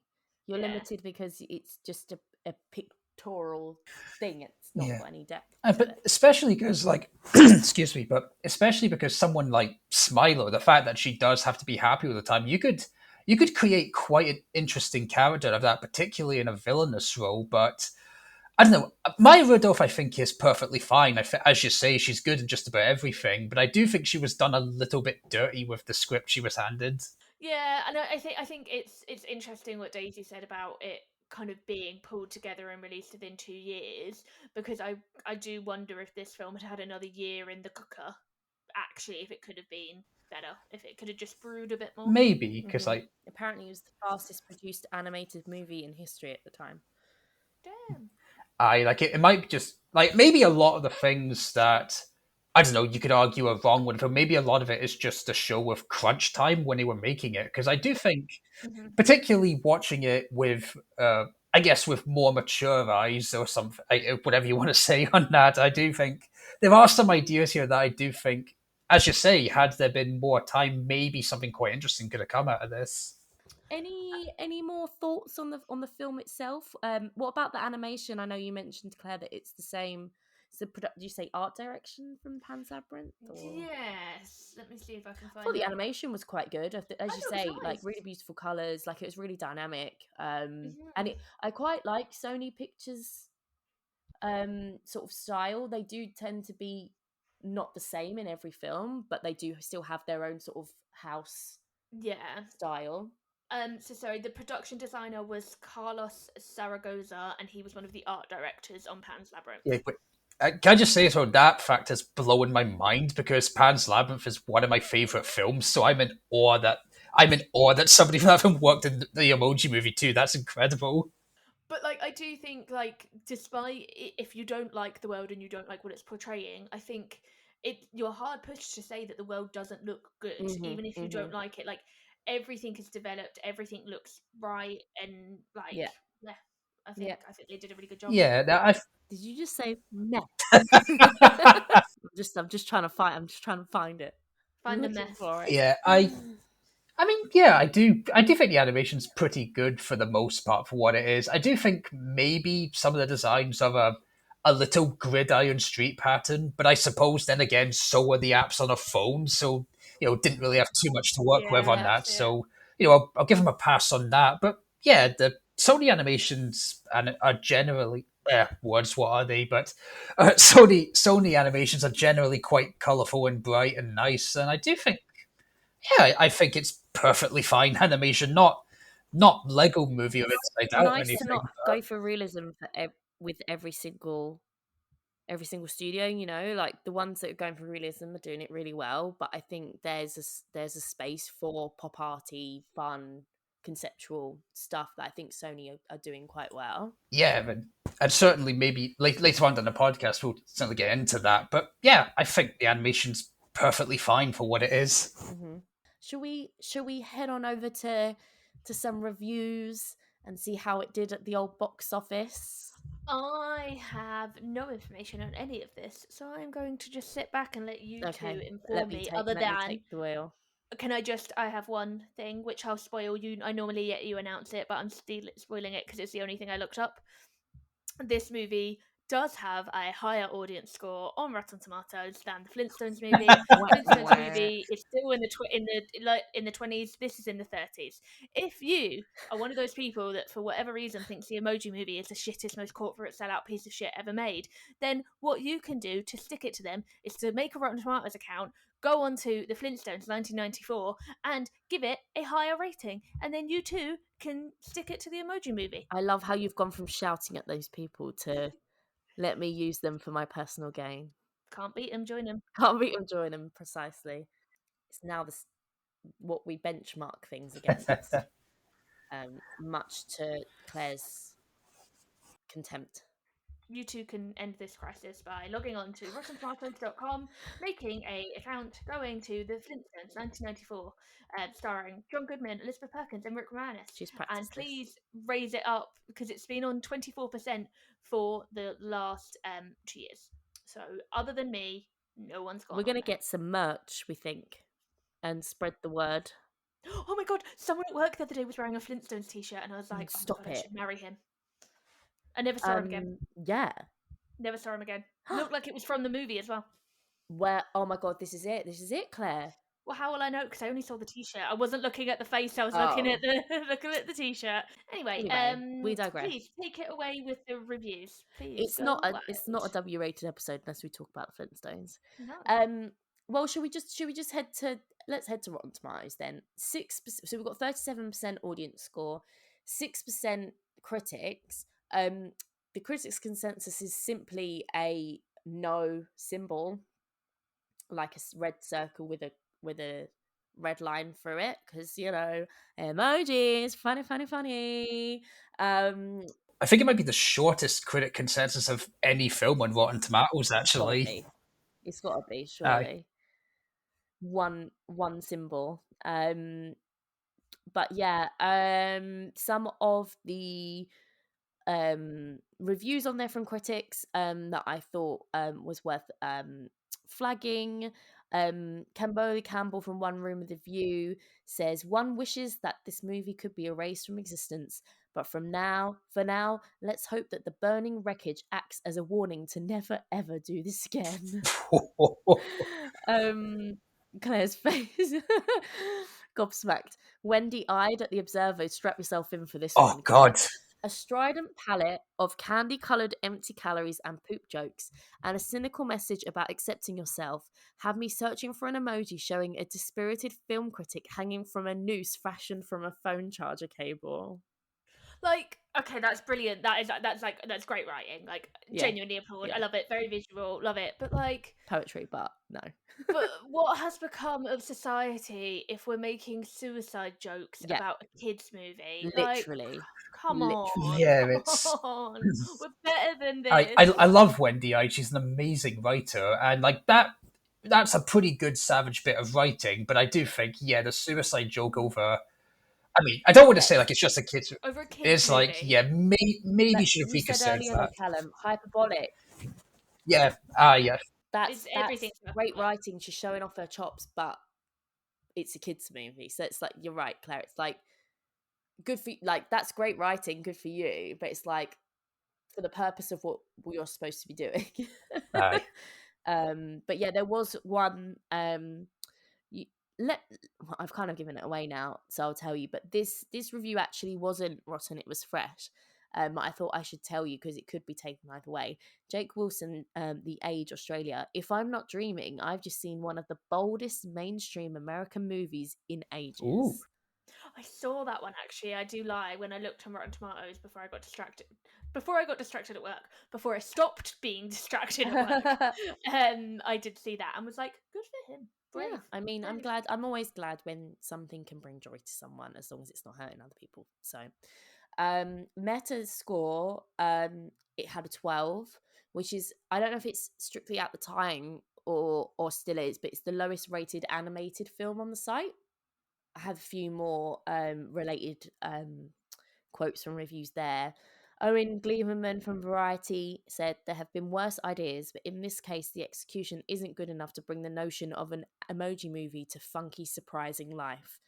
You're limited because it's just a pictorial thing. It's not got any depth. But especially because, like, excuse me, but especially because someone like Smilo, the fact that she does have to be happy all the time, you could create quite an interesting character of that, particularly in a villainous role. But I don't know. Maya Rudolph, I think, is perfectly fine. As you say, she's good in just about everything. But I do think she was done a little bit dirty with the script she was handed. Yeah, and I think it's interesting what Daisy said about it kind of being pulled together and released within 2 years, because I do wonder if this film had had another year in the cooker, actually, if it could have been better, if it could have just brewed a bit more. Maybe because apparently it was the fastest produced animated movie in history at the time. Damn. It might be just like maybe a lot of the things that I don't know you could argue are wrong with it. Maybe a lot of it is just a show of crunch time when they were making it. Because I do think, particularly watching it with, I guess, with more mature eyes or something, whatever you want to say on that, I do think there are some ideas here that I do think, as you say, had there been more time, maybe something quite interesting could have come out of this. Any more thoughts on the film itself? What about the animation? I know you mentioned, Claire, that it's the same. So, did you say art direction from Pan's Labyrinth? Or? Yes. Let me see if I can find. Well, the animation was quite good, as you say, nice. like really beautiful colors. Like it was really dynamic. And I quite like Sony Pictures sort of style. They do tend to be not the same in every film, but they do still have their own sort of house style. Sorry, the production designer was Carlos Zaragoza, and he was one of the art directors on Pan's Labyrinth. Yeah, but can I just say, so that fact is blowing my mind because Pan's Labyrinth is one of my favorite films. So I'm in awe that somebody from having worked in the Emoji Movie too. That's incredible. But like, I do think, like, despite if you don't like the world and you don't like what it's portraying, I think you're hard pushed to say that the world doesn't look good, even if you don't like it. Like, everything is developed, everything looks right, and like, Yeah. yeah, I think they did a really good job. Yeah, Did you just say meh? I I'm just trying to find. I'm just trying to find it. Find the Looking mess. for it. yeah, I mean, yeah, I do think the animation's pretty good for the most part for what it is. I do think maybe some of the designs are a little gridiron street pattern, but I suppose then again, so are the apps on a phone, so didn't really have too much to work with on Yeah, that. that's it. So I'll give them a pass on that. But yeah, the Sony animations are generally words. What are they? But Sony animations are generally quite colourful and bright and nice, and I do think I think it's perfectly fine animation, not Lego Movie or Inside Out or Nice to anything. not go for realism with every single studio. Like the ones that are going for realism are doing it really well, but I think there's a space for pop arty, fun, conceptual stuff that I think Sony are doing quite well. Yeah, and certainly maybe later on in the podcast we'll certainly get into that. But yeah, I think the animation's perfectly fine for what it is. Mm-hmm. Shall we head on over to some reviews and see how it did at the old box office? I have no information on any of this, so I'm going to just sit back and let you two Okay, inform me. Other let me than, take the wheel. I have one thing which I'll spoil you. I normally let you announce it, but I'm still spoiling it because it's the only thing I looked up. This movie does have a higher audience score on Rotten Tomatoes than the Flintstones movie. Flintstones movie is still in the 20s. This is in the 30s. If you are one of those people that, for whatever reason, thinks the Emoji Movie is the shittest, most corporate sellout piece of shit ever made, then what you can do to stick it to them is to make a Rotten Tomatoes account, go onto the Flintstones 1994, and give it a higher rating, and then you too can stick it to the Emoji Movie. I love how you've gone from shouting at those people to let me use them for my personal gain. Can't beat them, join them. Can't beat them, join them, precisely. It's now what we benchmark things against, much to Claire's contempt. You too can end this crisis by logging on to RottenTomatoes.com, making a account, going to the Flintstones 1994, starring John Goodman, Elizabeth Perkins, and Rick Moranis. She's practiced And please raise it up because it's been on 24% for the last 2 years. So other than me, no one's gone. We're going to get some merch, we think, and spread the word. Oh my god, someone at work the other day was wearing a Flintstones t-shirt and I was like, Stop oh my god, it. I should marry him. I never saw him again. Yeah. Never saw him again. Looked like it was from the movie as well. Oh my god, this is it, Claire. Well, how will I know? Because I only saw the t-shirt. I wasn't looking at the face. I was looking at the t-shirt. Anyway, we digress. Please take it away with the reviews. Please. It's not a W-rated episode unless we talk about the Flintstones. No. Well, should we just head to Rotten Tomatoes then? 6%. So we've got 37% audience score, 6% critics. The critics' consensus is simply a no symbol, like a red circle with a red line through it, because emojis, funny. I think it might be the shortest critic consensus of any film on Rotten Tomatoes. Actually, it's got to be surely one symbol. But yeah, some of the reviews on there from critics that I thought was worth flagging. Camboy Campbell from One Room with a View says, one wishes that this movie could be erased from existence, but for now, let's hope that the burning wreckage acts as a warning to never ever do this again. Claire's face. Gobsmacked. Wendy eyed at the Observer. Strap yourself in for this one. Oh God. A strident palette of candy-coloured empty calories and poop jokes, and a cynical message about accepting yourself have me searching for an emoji showing a dispirited film critic hanging from a noose fashioned from a phone charger cable. Like, okay, that's brilliant. That's great writing. Like, Yeah. genuinely applaud. Yeah. I love it. Very visual. Love it. But like, Poetry, but no. but what has become of society if we're making suicide jokes Yeah. about a kids' movie? Literally. Like, come on, Yeah, come it's. on. We're better than I, this. I I love Wendy I. She's an amazing writer, and like that's a pretty good savage bit of writing. But I do think, yeah, the suicide joke over. I mean, I don't want to say like it's just a kids. Over a kids' It's like, movie. yeah, maybe Like should have you said reconsidered earlier though, that. Callum, hyperbolic. Yeah, yeah. It's That's everything's great hyperbolic. writing. She's showing off her chops, but it's a kids' movie. So it's like, you're right, Claire. It's like, good for like, that's great writing, good for you. But it's like, for the purpose of what you're supposed to be doing. Aye. But yeah, there was one. You, let well, I've kind of given it away now, so I'll tell you. But this review actually wasn't rotten; it was fresh. I thought I should tell you because it could be taken either way. Jake Wilson, The Age Australia. If I'm not dreaming, I've just seen one of the boldest mainstream American movies in ages. Ooh. I saw that one actually. I do lie. When I looked on Rotten Tomatoes before I got distracted at work, before I stopped being distracted at work, I did see that and was like, good for him. Brave. Yeah, I mean, I'm Brave. glad. I'm always glad when something can bring joy to someone, as long as it's not hurting other people. So, Meta's score, it had a 12, which is, I don't know if it's strictly at the time or still is, but it's the lowest rated animated film on the site. I have a few more related quotes from reviews there. Owen Gleeman from Variety said there have been worse ideas, but in this case, the execution isn't good enough to bring the notion of an emoji movie to funky, surprising life.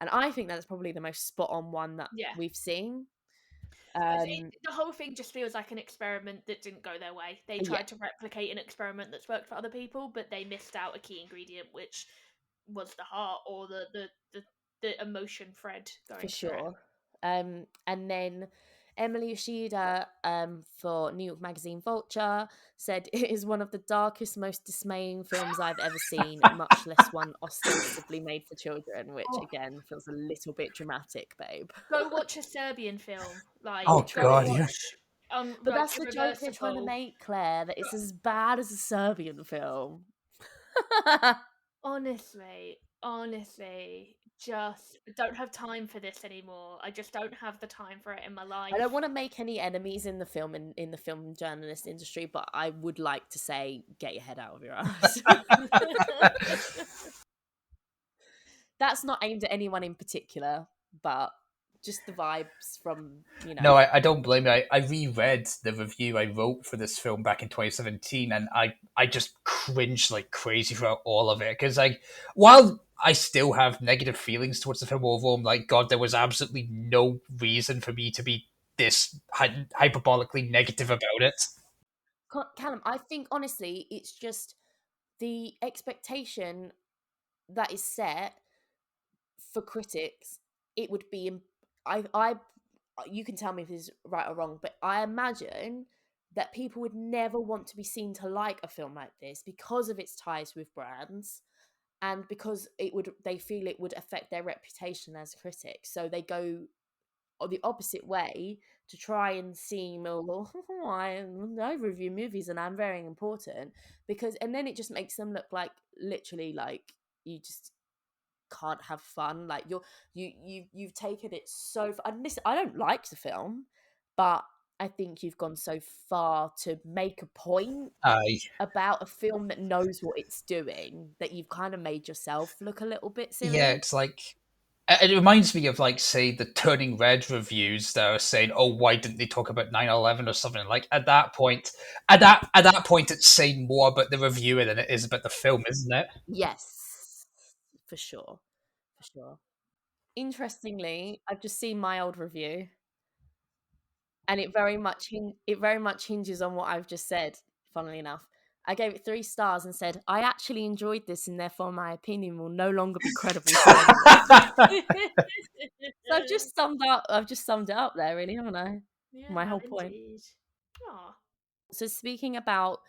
And I think that's probably the most spot on one that we've seen. The whole thing just feels like an experiment that didn't go their way. They tried to replicate an experiment that's worked for other people, but they missed out a key ingredient, which was the heart or the emotion thread going For through it. sure. And then Emily Yoshida for New York Magazine Vulture said it is one of the darkest, most dismaying films I've ever seen, much less one ostensibly made for children, which again feels a little bit dramatic, babe. Go watch a Serbian film. Like, Oh, go God, watch. But that's the joke they're trying to make, Claire, that it's as bad as a Serbian film. Honestly, just don't have time for this anymore. I just don't have the time for it in my life. I don't want to make any enemies in the film in the film journalist industry, but I would like to say, get your head out of your ass. That's not aimed at anyone in particular, but just the vibes from, No, I don't blame you. I reread the review I wrote for this film back in 2017, and I just cringed like crazy throughout all of it. Because, like, while I still have negative feelings towards the film overall, I'm like, God, there was absolutely no reason for me to be this hyperbolically negative about it. Callum, I think, honestly, it's just the expectation that is set for critics. It would be, you can tell me if this is right or wrong, but I imagine that people would never want to be seen to like a film like this because of its ties with brands, and because they feel it would affect their reputation as critics, so they go the opposite way to try and seem, I review movies and I'm very important, and then it just makes them look like literally like you just can't have fun. Like you've taken it so far. And listen, I don't like the film, but I think you've gone so far to make a point about a film that knows what it's doing that you've kind of made yourself look a little bit silly. Yeah, it's like, it reminds me of, like, say, the Turning Red reviews that are saying, "Oh, why didn't they talk about 9/11 or something?" Like, at that point, it's saying more about the reviewer than it is about the film, isn't it? Yes, for sure. Interestingly, I've just seen my old review, and it very much hinges on what I've just said. Funnily enough, I gave it 3 stars and said I actually enjoyed this, and therefore my opinion will no longer be credible to anyone. So I've just summed it up there, really, haven't I? You My have whole point. indeed. Aw. So speaking about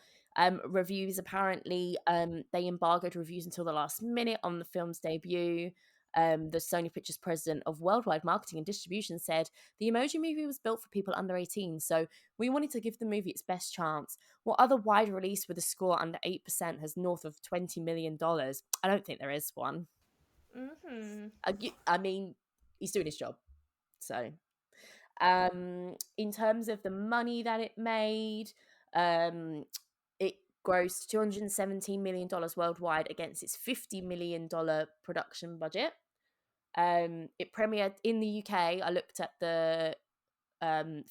reviews, apparently they embargoed reviews until the last minute on the film's debut. The Sony Pictures president of worldwide marketing and distribution said the Emoji Movie was built for people under 18, so we wanted to give the movie its best chance. What other wide release with a score under 8% has north of $20 million? I don't think there is one. Mm-hmm. I mean, he's doing his job. So, in terms of the money that it made, it grossed $217 million worldwide against its $50 million production budget. It premiered in the UK. I looked at the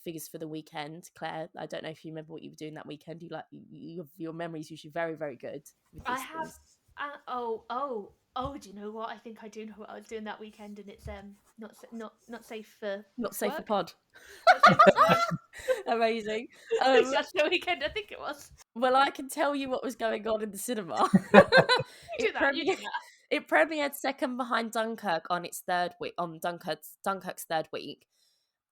figures for the weekend. Claire, I don't know if you remember what you were doing that weekend. Your memory's usually very, very good with I these have. things. Do you know what? I think I do know what I was doing that weekend, and it's not safe for Not safe for work. pod. Not safe for pod. Amazing. That's the weekend. I think it was. Well, I can tell you what was going on in the cinema. You it, do that. You do premiered, that. it premiered second behind Dunkirk on its third week, on Dunkirk's third week.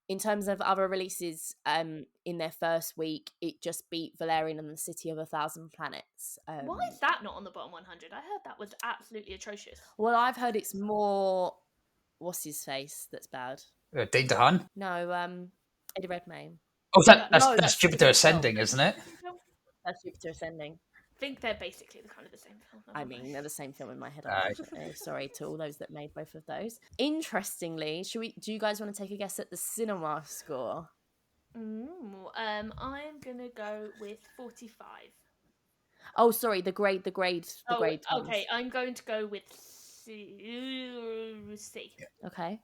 In terms of other releases, in their first week, it just beat Valerian and the City of a Thousand Planets. Why is that not on the bottom 100? I heard that was absolutely atrocious. Well, I've heard it's more what's his face that's bad. Dane DeHaan. No, Eddie Redmayne. Oh, that's that's Jupiter Film. Ascending, isn't it? That's Jupiter Ascending. I think they're basically the same film. I mean, they're the same film in my head. Aye. Sorry to all those that made both of those. Interestingly, do you guys want to take a guess at the cinema score? I'm gonna go with 45. Oh, sorry, the grade. Okay, ones. I'm going to go with C. Okay,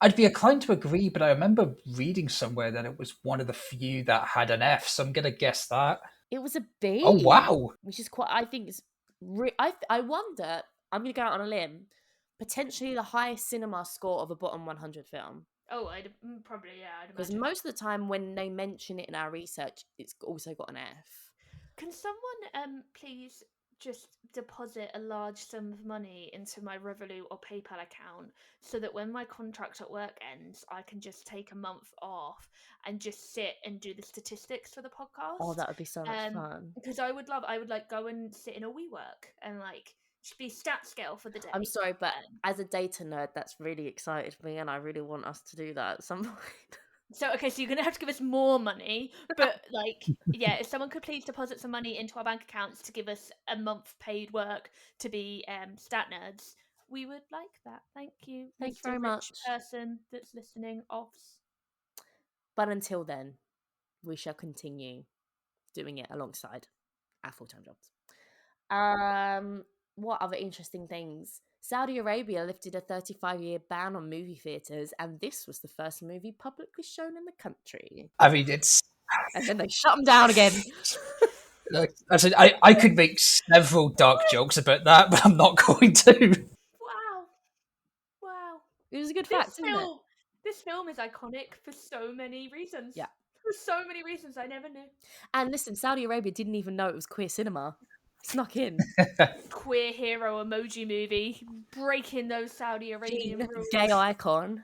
I'd be inclined to agree, but I remember reading somewhere that it was one of the few that had an F, so I'm gonna guess that. It was a B. Oh wow! Which is quite. I think it's. I wonder. I'm gonna go out on a limb. Potentially the highest cinema score of a bottom 100 film. Oh, I'd probably, yeah. I'd Because imagine. most of the time when they mention it in our research, it's also got an F. Can someone please just deposit a large sum of money into my Revolut or PayPal account so that when my contract at work ends, I can just take a month off and just sit and do the statistics for the podcast? Oh, that would be so much fun. Because I would like go and sit in a WeWork and like just be stat scale for the day. I'm sorry, but as a data nerd, that's really excited me, and I really want us to do that at some point. So you're gonna have to give us more money, but if someone could please deposit some money into our bank accounts to give us a month paid work to be stat nerds, we would like that. Thank you. Thanks Mr. very Rich much. Person that's listening, offs. But until then, we shall continue doing it alongside our full-time jobs. What other interesting things? Saudi Arabia lifted a 35-year ban on movie theatres, and this was the first movie publicly shown in the country. I mean, it's. And then they shut them down again. I said I could make several dark jokes about that, but I'm not going to. Wow. It was a good fact, isn't it? This film is iconic for so many reasons. Yeah. For so many reasons I never knew. And listen, Saudi Arabia didn't even know it was queer cinema. Snuck in. Queer hero Emoji Movie, breaking those Saudi Arabian rules. Gay icon.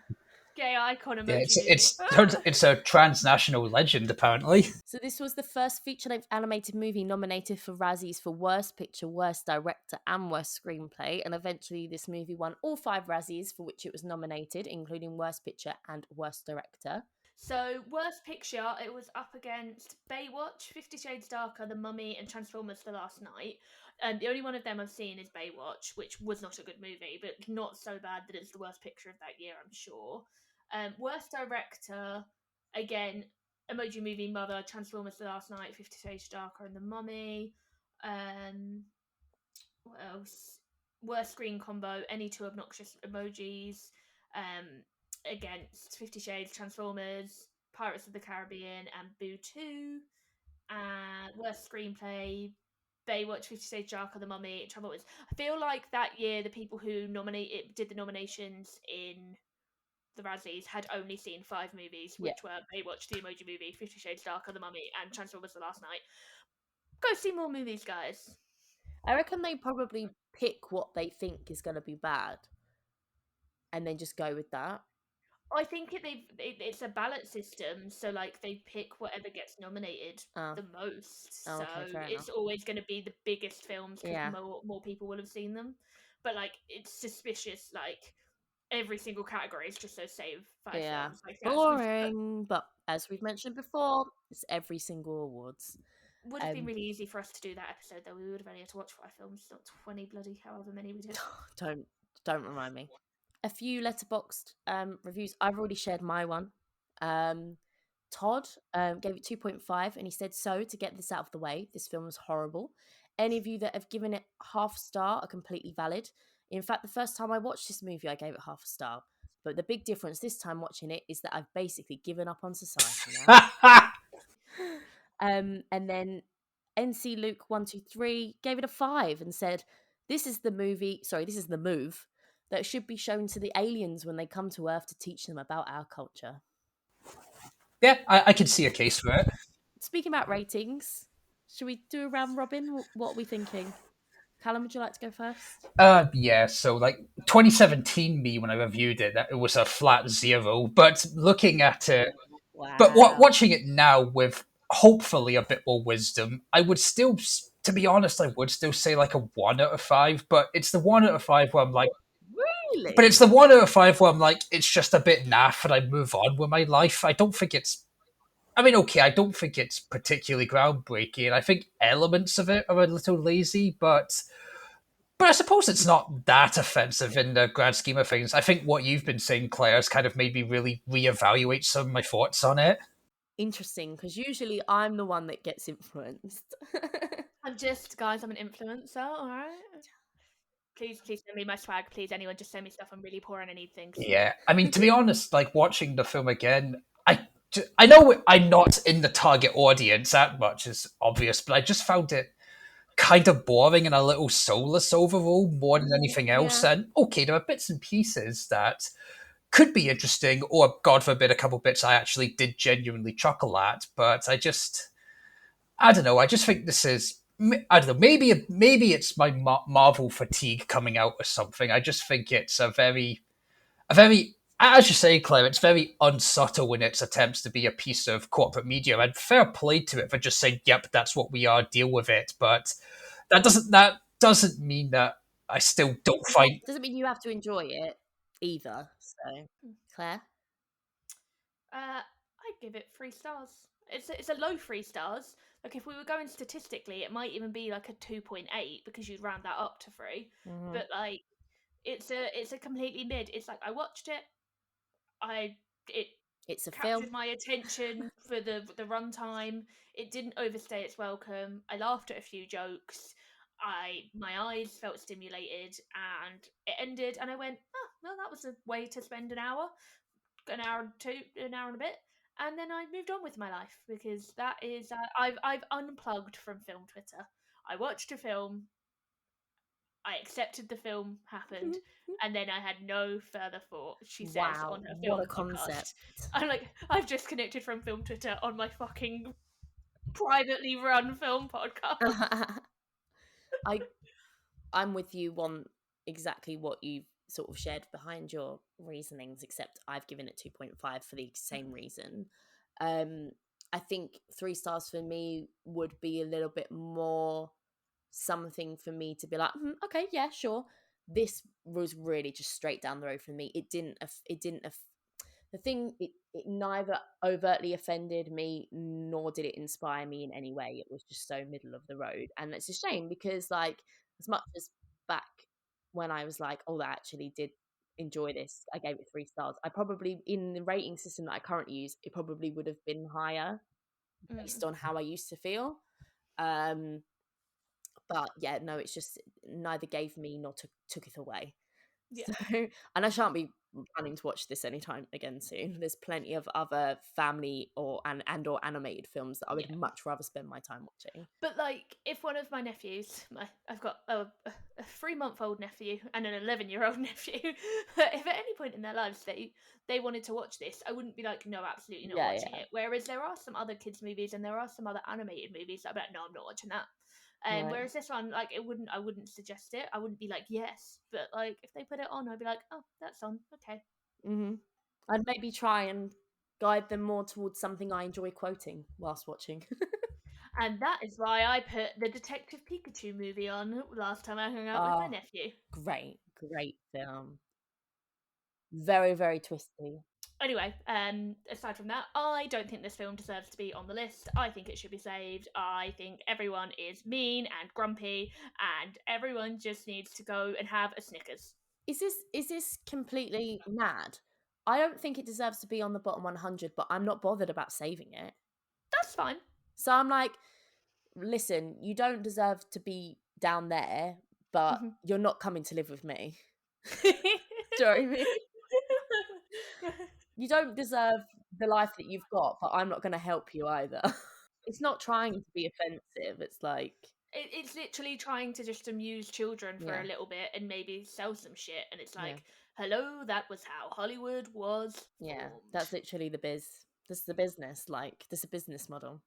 Gay icon Emoji movie. It's a transnational legend, apparently. So this was the first feature-length animated movie nominated for Razzies for Worst Picture, Worst Director, and Worst Screenplay, and eventually this movie won all 5 Razzies for which it was nominated, including Worst Picture and Worst Director. So, Worst Picture, it was up against Baywatch, 50 Shades Darker, The Mummy, and Transformers The Last Night. The only one of them I've seen is Baywatch, which was not a good movie, but not so bad that it's the worst picture of that year, I'm sure. Worst Director, again, Emoji Movie, Mother, Transformers The Last Night, 50 Shades Darker, and The Mummy. What else? Worst Screen Combo, any 2 obnoxious emojis. Against 50 Shades, Transformers, Pirates of the Caribbean, and Boo 2. Worst Screenplay, Baywatch, 50 Shades Darker, The Mummy, Transformers. I feel like that year the people who did the nominations in the Razzies had only seen 5 movies, which were Baywatch, The Emoji Movie, 50 Shades Darker, The Mummy, and Transformers The Last Night. Go see more movies, guys. I reckon they probably pick what they think is going to be bad and then just go with that. I think it's a ballot system, so like they pick whatever gets nominated Oh, the most. So okay, fair it's enough. always going to be the biggest films because Yeah. more people will have seen them. But like it's suspicious. Like every single category is just those same five Yeah. films. Like that's Boring. But as we've mentioned before, it's every single awards. would have been really easy for us to do that episode though. We would have only had to watch 5 films, not 20 bloody however many we did. Don't remind me. A few letterboxed reviews. I've already shared my one. Todd gave it 2.5 and he said, so to get this out of the way, this film was horrible. Any of you that have given it half a star are completely valid. In fact, the first time I watched this movie, I gave it half a star. But the big difference this time watching it is that I've basically given up on society now. And then NC Luke 123 gave it a 5 and said, this is the move that should be shown to the aliens when they come to Earth to teach them about our culture. Yeah, I can see a case for it. Speaking about ratings, should we do a round robin? What are we thinking? Calum, would you like to go first? Yeah, so like 2017 me when I reviewed it, that it was a flat 0. But looking at it, Wow. watching it now with hopefully a bit more wisdom, I would still, to be honest, I would still say like a 1 out of 5. But it's the 1 out of 5 where I'm like, Really? but it's the 1 out of 5 where I'm like, it's just a bit naff, and I move on with my life. I don't think it's. I mean, okay, I don't think it's particularly groundbreaking. I think elements of it are a little lazy, but I suppose it's not that offensive in the grand scheme of things. I think what you've been saying, Claire, has kind of made me really reevaluate some of my thoughts on it. Interesting, because usually I'm the one that gets influenced. I'm an influencer, all right? Please send me my swag. Please, anyone, just send me stuff. I'm really poor and I need things. Yeah, I mean, to be honest, like watching the film again, I know I'm not in the target audience that much, is obvious, but I just found it kind of boring and a little soulless overall more than anything else. Yeah. And okay, there are bits and pieces that could be interesting, or God forbid, a couple bits I actually did genuinely chuckle at. But I don't know. I just think this is. I don't know. Maybe it's my Marvel fatigue coming out or something. I just think it's a very, as you say, Claire, it's very unsubtle in its attempts to be a piece of corporate media. And fair play to it for just saying, "Yep, that's what we are. Deal with it." But that doesn't mean that I still don't find. Doesn't mean you have to enjoy it either. So, Claire? I'd give it 3 stars. It's a low 3 stars. Like if we were going statistically, it might even be like a 2.8 because you'd round that up to 3. Mm-hmm. But like it's a completely mid. It's like I watched it, it It's a captured film. my attention for the runtime. It didn't overstay its welcome. I laughed at a few jokes. My eyes felt stimulated, and it ended, and I went, oh well, that was a way to spend an hour an hour and a bit, and then I moved on with my life because that is I've unplugged from film Twitter. I watched a film, I accepted the film happened, and then I had no further thought. She says Wow, on her what film a concept. podcast. I'm like, I've disconnected from film Twitter on my fucking privately run film podcast. I'm with you on exactly what you've sort of shared behind your reasonings, except I've given it 2.5 for the same reason. I think 3 stars for me would be a little bit more something for me to be like, okay, yeah, sure. This was really just straight down the road for me. The thing, it neither overtly offended me nor did it inspire me in any way. It was just so middle of the road, and it's a shame because, like, as much as back when I was like, oh, I actually did enjoy this, I gave it 3 stars. I probably, in the rating system that I currently use, it probably would have been higher based on how I used to feel. But yeah, no, it's just neither gave me nor took it away. Yeah. So, and I shan't be planning to watch this anytime again soon. There's plenty of other family or animated films that I would much rather spend my time watching. But like, if one of my nephews, I've got a 3-month-old nephew and an 11-year-old nephew, if at any point in their lives they wanted to watch this, I wouldn't be like, no, absolutely not watching it. Whereas there are some other kids movies and there are some other animated movies that I'd be like, no, I'm not watching that. Right. Whereas this one, like, I wouldn't suggest it. I wouldn't be like yes, but like if they put it on, I'd be like, oh, that's on, okay. I'd maybe try and guide them more towards something I enjoy quoting whilst watching. And that is why I put the Detective Pikachu movie on last time I hung out with my Oh, nephew. great film. Very, very twisty. Anyway, aside from that, I don't think this film deserves to be on the list. I think it should be saved. I think everyone is mean and grumpy, and everyone just needs to go and have a Snickers. Is this completely mad? I don't think it deserves to be on the bottom 100, but I'm not bothered about saving it. That's fine. So I'm like, listen, you don't deserve to be down there, but you're not coming to live with me. Do you know what I mean? You don't deserve the life that you've got, but I'm not going to help you either. It's not trying to be offensive. It's like... It's literally trying to just amuse children for a little bit and maybe sell some shit. And it's like, hello, that was how Hollywood was formed. Yeah, that's literally the biz. This is the business. Like, this is a business model.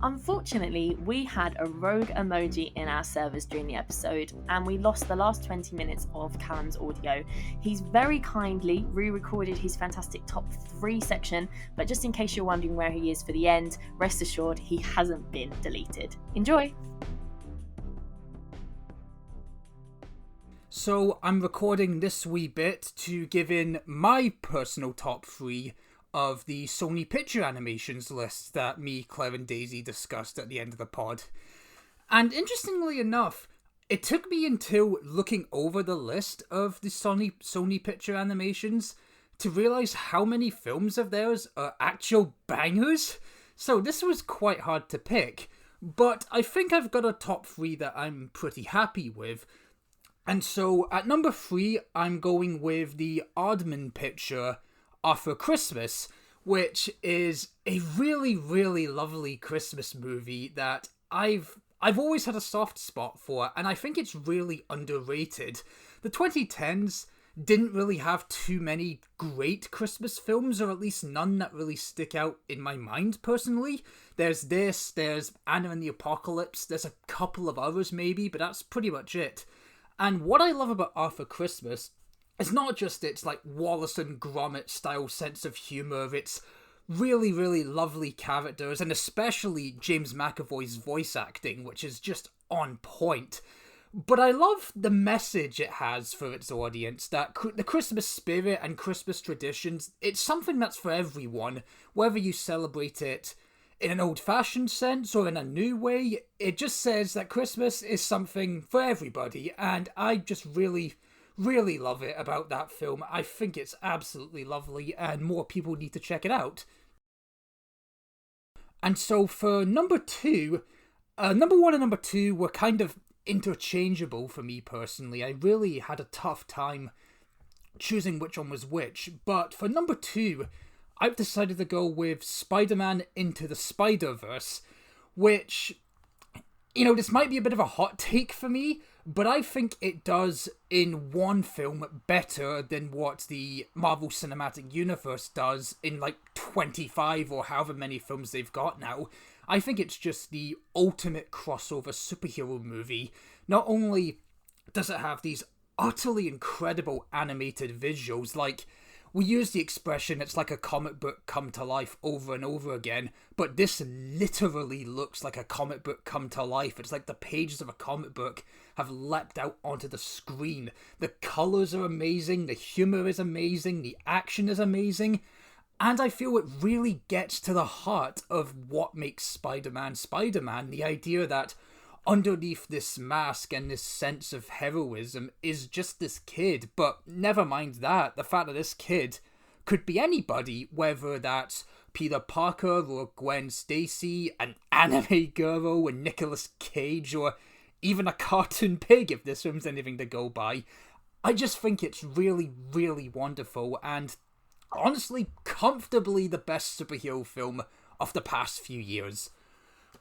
Unfortunately, we had a rogue emoji in our servers during the episode, and we lost the last 20 minutes of Calum's audio. He's very kindly re-recorded his fantastic top 3 section, but just in case you're wondering where he is for the end, rest assured he hasn't been deleted. Enjoy! So I'm recording this wee bit to give in my personal top 3 of the Sony Picture Animations list that me, Clare and Daisy discussed at the end of the pod. And interestingly enough, it took me until looking over the list of the Sony Picture Animations to realise how many films of theirs are actual bangers. So this was quite hard to pick, but I think I've got a top 3 that I'm pretty happy with. And so at number 3, I'm going with the Aardman picture Arthur Christmas, which is a really, really lovely Christmas movie that I've always had a soft spot for, and I think it's really underrated. The 2010s didn't really have too many great Christmas films, or at least none that really stick out in my mind personally. There's Anna and the Apocalypse, there's a couple of others maybe, but that's pretty much it. And what I love about Arthur Christmas, it's not just its like Wallace and Gromit style sense of humour, it's really, really lovely characters, and especially James McAvoy's voice acting, which is just on point. But I love the message it has for its audience, that the Christmas spirit and Christmas traditions, it's something that's for everyone, whether you celebrate it in an old-fashioned sense or in a new way. It just says that Christmas is something for everybody, and I just really love it about that film. I think it's absolutely lovely, and more people need to check it out. And so for number 2, number 1 and number 2 were kind of interchangeable for me personally. I really had a tough time choosing which one was which, but for number 2, I've decided to go with Spider-Man Into the Spider-Verse, which, you know, this might be a bit of a hot take for me, but I think it does in one film better than what the Marvel Cinematic Universe does in like 25 or however many films they've got now. I think it's just the ultimate crossover superhero movie. Not only does it have these utterly incredible animated visuals, like, we use the expression, it's like a comic book come to life over and over again, but this literally looks like a comic book come to life. It's like the pages of a comic book have leapt out onto the screen. The colours are amazing, the humour is amazing, the action is amazing, and I feel it really gets to the heart of what makes Spider-Man Spider-Man, the idea that underneath this mask and this sense of heroism is just this kid. But never mind that, the fact that this kid could be anybody, whether that's Peter Parker or Gwen Stacy, an anime girl, and Nicolas Cage, or even a cartoon pig if this film's anything to go by. I just think it's really, really wonderful, and honestly, comfortably the best superhero film of the past few years.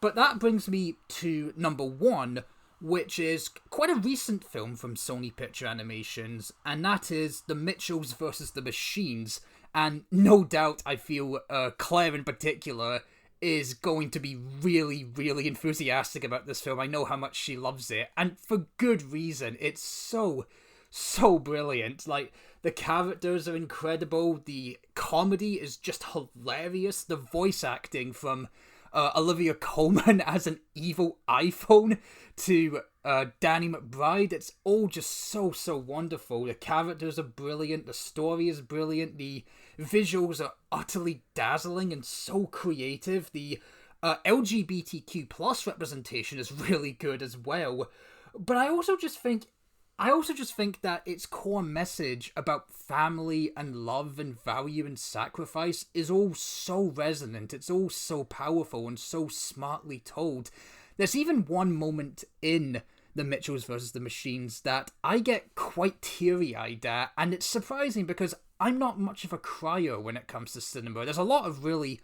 But that brings me to number 1, which is quite a recent film from Sony Picture Animations, and that is The Mitchells vs. the Machines. And no doubt I feel Clare in particular is going to be really, really enthusiastic about this film. I know how much she loves it, and for good reason. It's so brilliant. Like, the characters are incredible, the comedy is just hilarious, the voice acting from Olivia Colman as an evil iPhone to Danny McBride, it's all just so wonderful. The characters are brilliant, the story is brilliant, the visuals are utterly dazzling and so creative. The LGBTQ plus representation is really good as well. But I also just think that its core message about family and love and value and sacrifice is all so resonant. It's all so powerful and so smartly told. There's even one moment in The Mitchells versus the Machines that I get quite teary-eyed at, and it's surprising because I'm not much of a crier when it comes to cinema. There's a lot of really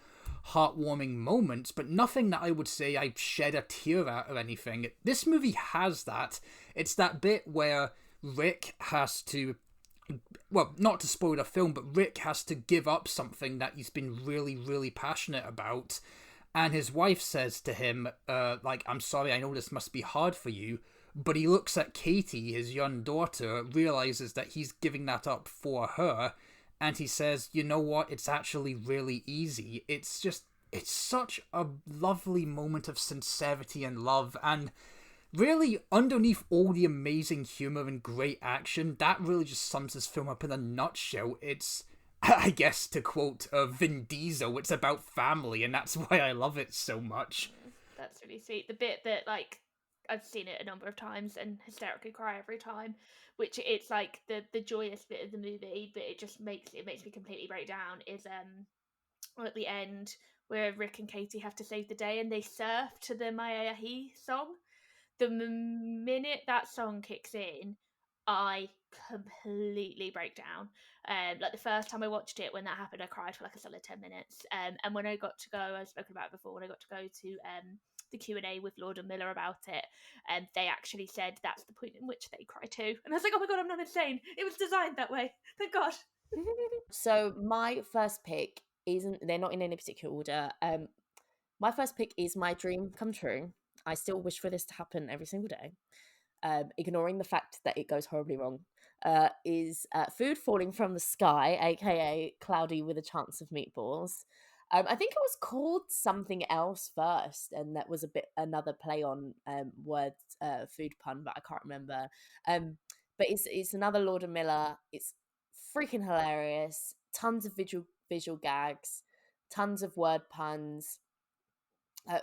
heartwarming moments, but nothing that I would say I shed a tear at or anything. This movie has that. It's that bit where Rick has to, well, not to spoil the film, but Rick has to give up something that he's been really, really passionate about. And his wife says to him, I'm sorry, I know this must be hard for you. But he looks at Katie, his young daughter, realizes that he's giving that up for her. And he says, you know what, it's actually really easy. It's such a lovely moment of sincerity and love. And really, underneath all the amazing humor and great action, that really just sums this film up in a nutshell. It's, I guess, to quote Vin Diesel, it's about family, and that's why I love it so much. That's really sweet. The bit that, like, I've seen it a number of times and hysterically cry every time, which it's like the joyous bit of the movie, but it just makes me completely break down, is at the end where Rick and Katie have to save the day and they surf to the Mayahi song. The minute that song kicks in, I completely break down. Like the first time I watched it, when that happened, I cried for like a solid 10 minutes. And when I got to go, I've spoken about it before, when I got to go to the Q&A with Lord and Miller about it, and they actually said that's the point in which they cry too. And I was like, oh my god, I'm not insane. It was designed that way. Thank God. So my first pick they're not in any particular order. My first pick is My Dream Come True. I still wish for this to happen every single day. Ignoring the fact that it goes horribly wrong, is Food Falling from the Sky, aka Cloudy with a Chance of Meatballs. I think it was called something else first, and that was another play on words, food pun, but I can't remember. But it's another Lord and Miller. It's freaking hilarious. Tons of visual gags, tons of word puns.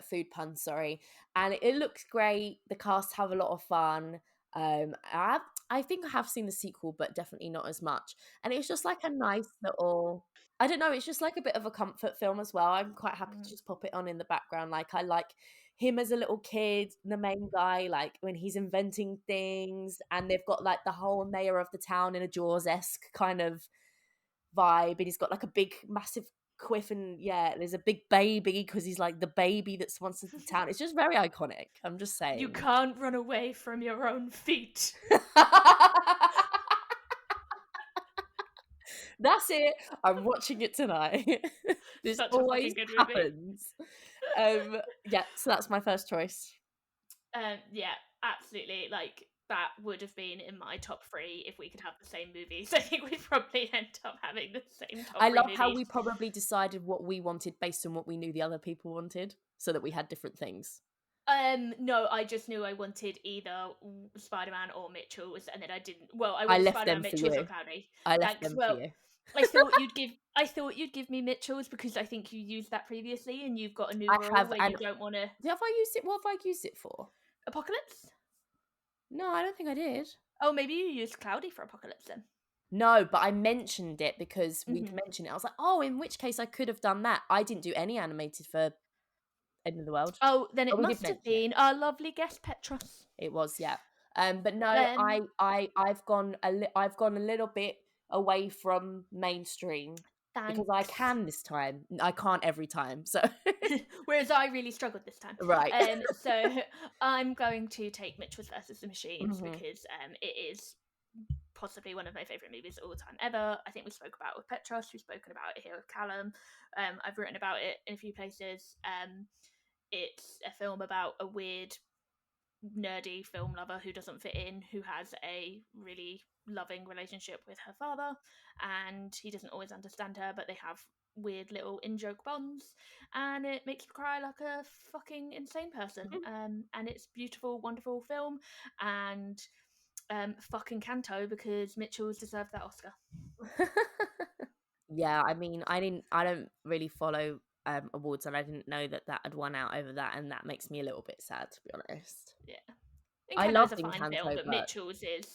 Food puns, sorry, and it looks great. The cast have a lot of fun. I think I have seen the sequel, but definitely not as much. And it's just like a nice little, I don't know, it's just like a bit of a comfort film as well. I'm quite happy to just pop it on in the background. Like, I like him as a little kid, the main guy, like when he's inventing things, and they've got like the whole mayor of the town in a Jaws-esque kind of vibe, and he's got like a big massive quiff, and there's a big baby because he's like the baby that sponsors the town. It's just very iconic. I'm just saying. You can't run away from your own feet. That's it. I'm watching it tonight. This Such always a fucking good happens. So that's my first choice. Yeah, absolutely. Like, that would have been in my top 3 if we could have the same movies. I think we'd probably end up having the same top 3 I love movies. how we probably decided what we wanted based on what we knew the other people wanted, so that we had different things. No, I just knew I wanted either Spider-Man or Mitchell's, and then I didn't. Well, I I wanted left Spider-Man, them for Mitchell's, you. or Cloudy. I left them for you. I thought you'd give me Mitchell's because I think you used that previously, and you've got a new rule where you don't want to. Have I used it? What have I used it for? Apocalypse? No, I don't think I did. Oh, maybe you used Cloudy for Apocalypse then. No, but I mentioned it because we'd mentioned it. I was like, oh, in which case I could have done that. I didn't do any animated for End of the World. Oh, then it must have been our lovely guest Petros. It was, yeah. But no, I've gone a little bit away from mainstream. Thanks. Because I can this time. I can't every time. So whereas I really struggled this time. Right. So I'm going to take Mitchell's versus the Machines because it is possibly one of my favourite movies of all time ever. I think we spoke about it with Petros, we've spoken about it here with Calum. I've written about it in a few places. It's a film about a weird, nerdy film lover who doesn't fit in, who has a really loving relationship with her father, and he doesn't always understand her, but they have weird little in-joke bonds, and it makes me cry like a fucking insane person. And it's beautiful, wonderful film, and fucking Canto, because Mitchell's deserved that Oscar. Yeah, I mean, I don't really follow awards, and I didn't know that had won out over that, and that makes me a little bit sad, to be honest. Yeah, I Encanto's love a fine Encanto, film, but but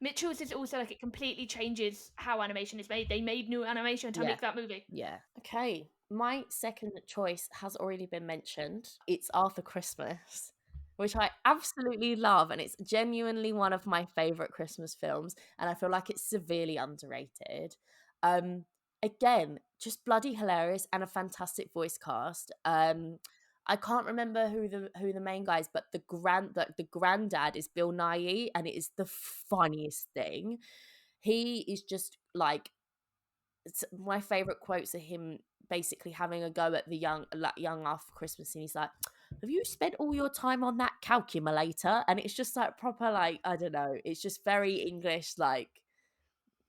Mitchell's is also like, it completely changes how animation is made. They made new animation to Yeah. make that movie. yeah. Okay, my second choice has already been mentioned. It's Arthur Christmas, which I absolutely love, and it's genuinely one of my favorite Christmas films, and I feel like it's severely underrated. Again, just bloody hilarious and a fantastic voice cast. I can't remember who the main guy is, but the granddad is Bill Nighy, and it is the funniest thing. He is just like, my favorite quotes are him basically having a go at the young after Christmas, and he's like, "Have you spent all your time on that calculator?" And it's just like proper, like, I don't know, it's just very English, like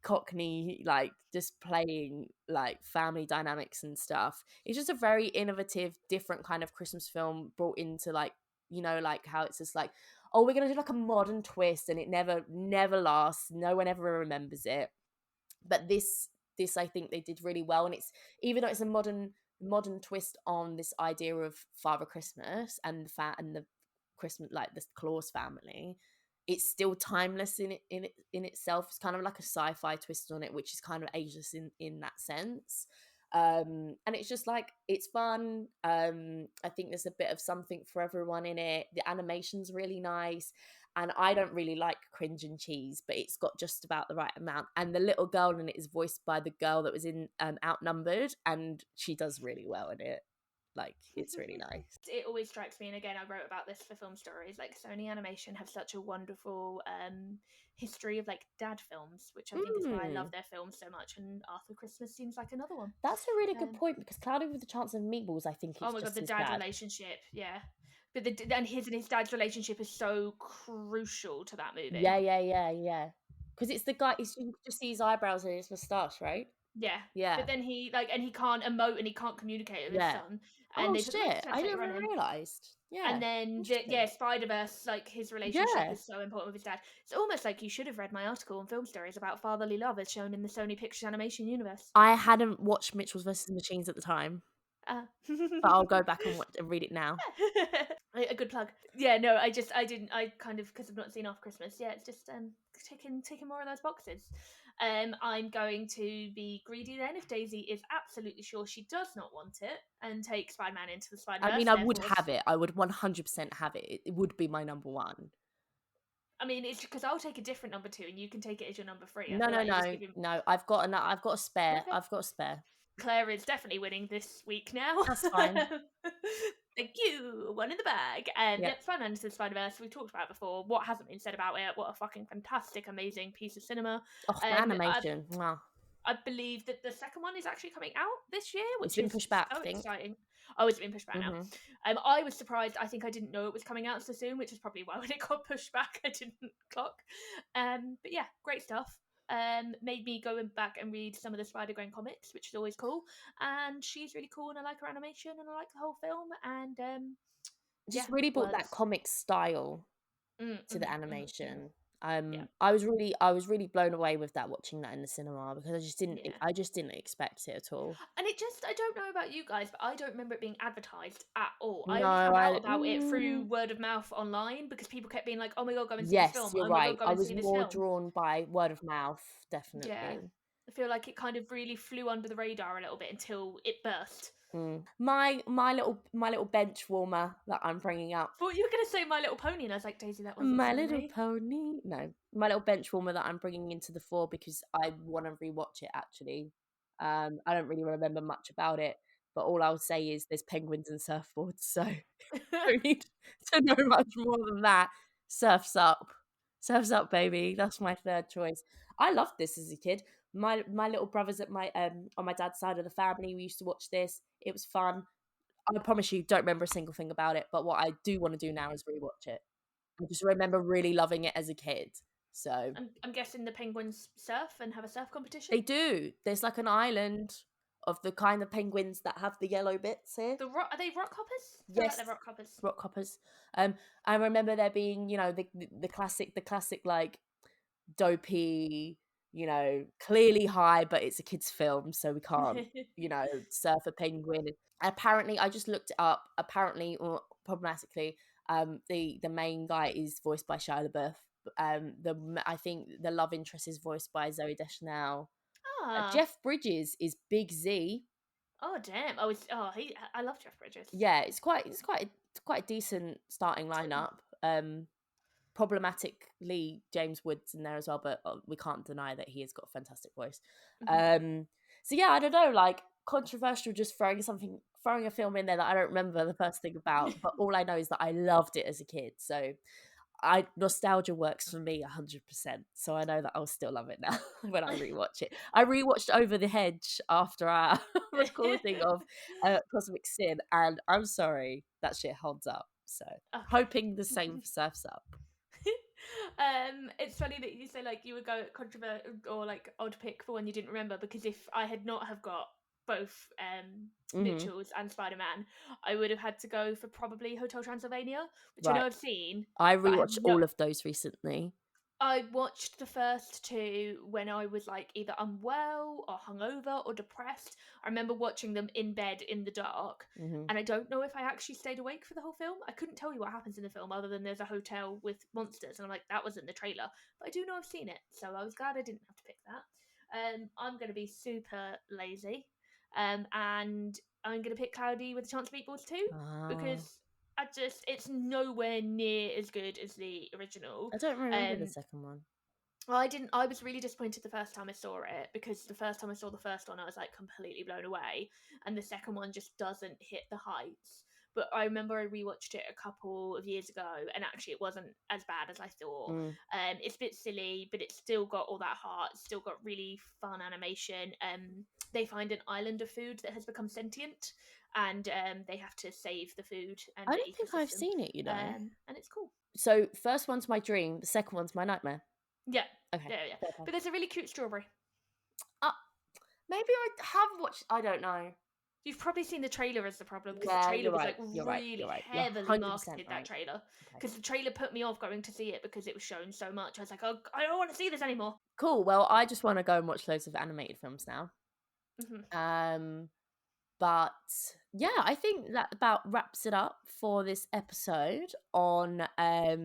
Cockney, like just playing like family dynamics and stuff. It's just a very innovative, different kind of Christmas film brought into, like, like how it's just like, oh, we're gonna do like a modern twist, and it never lasts. No one ever remembers it. But this I think they did really well, and it's, even though it's a modern twist on this idea of Father Christmas and the Christmas, like the Claus family, it's still timeless in itself. It's kind of like a sci-fi twist on it, which is kind of ageless in that sense. And it's just like, it's fun. I think there's a bit of something for everyone in it. The animation's really nice, and I don't really like cringe and cheese, but it's got just about the right amount. And the little girl in it is voiced by the girl that was in Outnumbered, and she does really well in it. Like, it's really nice. It always strikes me, and again, I wrote about this for Film Stories, like Sony Animation have such a wonderful history of like dad films, which I think is why I love their films so much, and Arthur Christmas seems like another one. That's a really good point, because Cloudy with a Chance of Meatballs, I think, oh my god, the dad relationship, yeah. But and his dad's relationship is so crucial to that movie. Yeah. Because it's the guy, you can just see his eyebrows and his moustache, right? Yeah. But then he can't emote, and he can't communicate with his son. And Oh they put shit! I never realised. Yeah. And then Spider-Verse, like his relationship is so important with his dad. It's almost like you should have read my article on Film Stories about fatherly love as shown in the Sony Pictures Animation universe. I hadn't watched Mitchell's vs. the Machines at the time. But I'll go back and read it now. A good plug. Yeah, no, I kind of, because I've not seen Off Christmas. Yeah, it's just ticking more of those boxes. I'm going to be greedy then if Daisy is absolutely sure she does not want it and take Spider-Man Into the Spider-Verse. I mean, I would have it. I would 100% have it. It would be my number one. I mean, it's because I'll take a different number 2, and you can take it as your number 3. No. I've got a spare. Okay. I've got a spare. Clare is definitely winning this week now. That's fine. Thank you. One in the bag. And Spider-Man Into the Spider-Verse, we've talked about it before. What hasn't been said about it? What a fucking fantastic, amazing piece of cinema. Oh, animation. I believe that the second one is actually coming out this year, which is pushed back, I think. Exciting. Oh, it's been pushed back now. I was surprised. I think I didn't know it was coming out so soon, which is probably why when it got pushed back, I didn't clock. But yeah, great stuff. Made me go back and read some of the Spider-Gwen comics, which is always cool. And she's really cool, and I like her animation, and I like the whole film. And just really brought that comic style to the animation. I was really blown away with that, watching that in the cinema, because I just didn't expect it at all. And I don't know about you guys, but I don't remember it being advertised at all. I only found out about it through word of mouth online, because people kept being like, "Oh my god, go and see this film." You're right. I was more drawn by word of mouth, definitely. Yeah. I feel like it kind of really flew under the radar a little bit until it burst. My little bench warmer that I'm bringing up. Thought you were going to say My Little Pony, and I was like, Daisy, that wasn't My Little Pony. No, my little bench warmer that I'm bringing into the fore, because I want to rewatch it. Actually, I don't really remember much about it, but all I'll say is there's penguins and surfboards, so I don't need to know much more than that. Surfs up. Surf's Up, baby. That's my third choice. I loved this as a kid. My little brothers at my on my dad's side of the family, we used to watch this. It was fun. I promise you, don't remember a single thing about it. But what I do want to do now is rewatch it. I just remember really loving it as a kid. So I'm guessing the penguins surf and have a surf competition. they do. There's like an island of the kind of penguins that have the yellow bits here. Are they rock hoppers? I feel Yes, like they're rock hoppers. rock hoppers. I remember there being, the classic like dopey, clearly high, but it's a kid's film, so we can't, surf a penguin. Apparently, I just looked it up. Apparently, or problematically, the main guy is voiced by Shia LaBeouf. I think the love interest is voiced by Zoe Deschanel. Jeff Bridges is Big Z. Oh damn! I love Jeff Bridges. Yeah, it's quite a decent starting lineup. Problematically, James Woods in there as well, but we can't deny that he has got a fantastic voice. So yeah, I don't know, like controversial, just throwing a film in there that I don't remember the first thing about, but all I know is that I loved it as a kid. So nostalgia works for me 100%. So I know that I'll still love it now when I rewatch it. I rewatched Over the Hedge after our recording of Cosmic Sin, and I'm sorry, that shit holds up. So hoping the same for Surf's Up. It's funny that you say like you would go controversial or like odd pick for one you didn't remember, because if I had not have got both Mitchells and Spider-Man, I would have had to go for probably Hotel Transylvania, which I know I've seen. I rewatched all of those recently. I watched the first two when I was like either unwell or hungover or depressed. I remember watching them in bed in the dark, and I don't know if I actually stayed awake for the whole film. I couldn't tell you what happens in the film other than there's a hotel with monsters, and I'm like, that wasn't the trailer, but I do know I've seen it, so I was glad I didn't have to pick that. I'm going to be super lazy, and I'm going to pick Cloudy with a Chance of Meatballs too, because it's nowhere near as good as the original. I don't remember the second one. Well, I was really disappointed the first time I saw it, because the first time I saw the first one, I was like completely blown away, and the second one just doesn't hit the heights. But I remember I rewatched it a couple of years ago, and actually it wasn't as bad as I thought. It's a bit silly, but it's still got all that heart. It's still got really fun animation. They find an island of food that has become sentient, and they have to save the food. And I don't think I've seen it, and it's cool. So first one's my dream, the second one's my nightmare. Yeah. Okay. Yeah. But there's a really cute strawberry. Maybe I have watched. I don't know. You've probably seen the trailer as the problem, because the trailer was really heavily marketed, that trailer. Because the trailer put me off going to see it because it was shown so much. I was like, oh, I don't want to see this anymore. Cool. Well, I just want to go and watch loads of animated films now. But yeah, I think that about wraps it up for this episode on I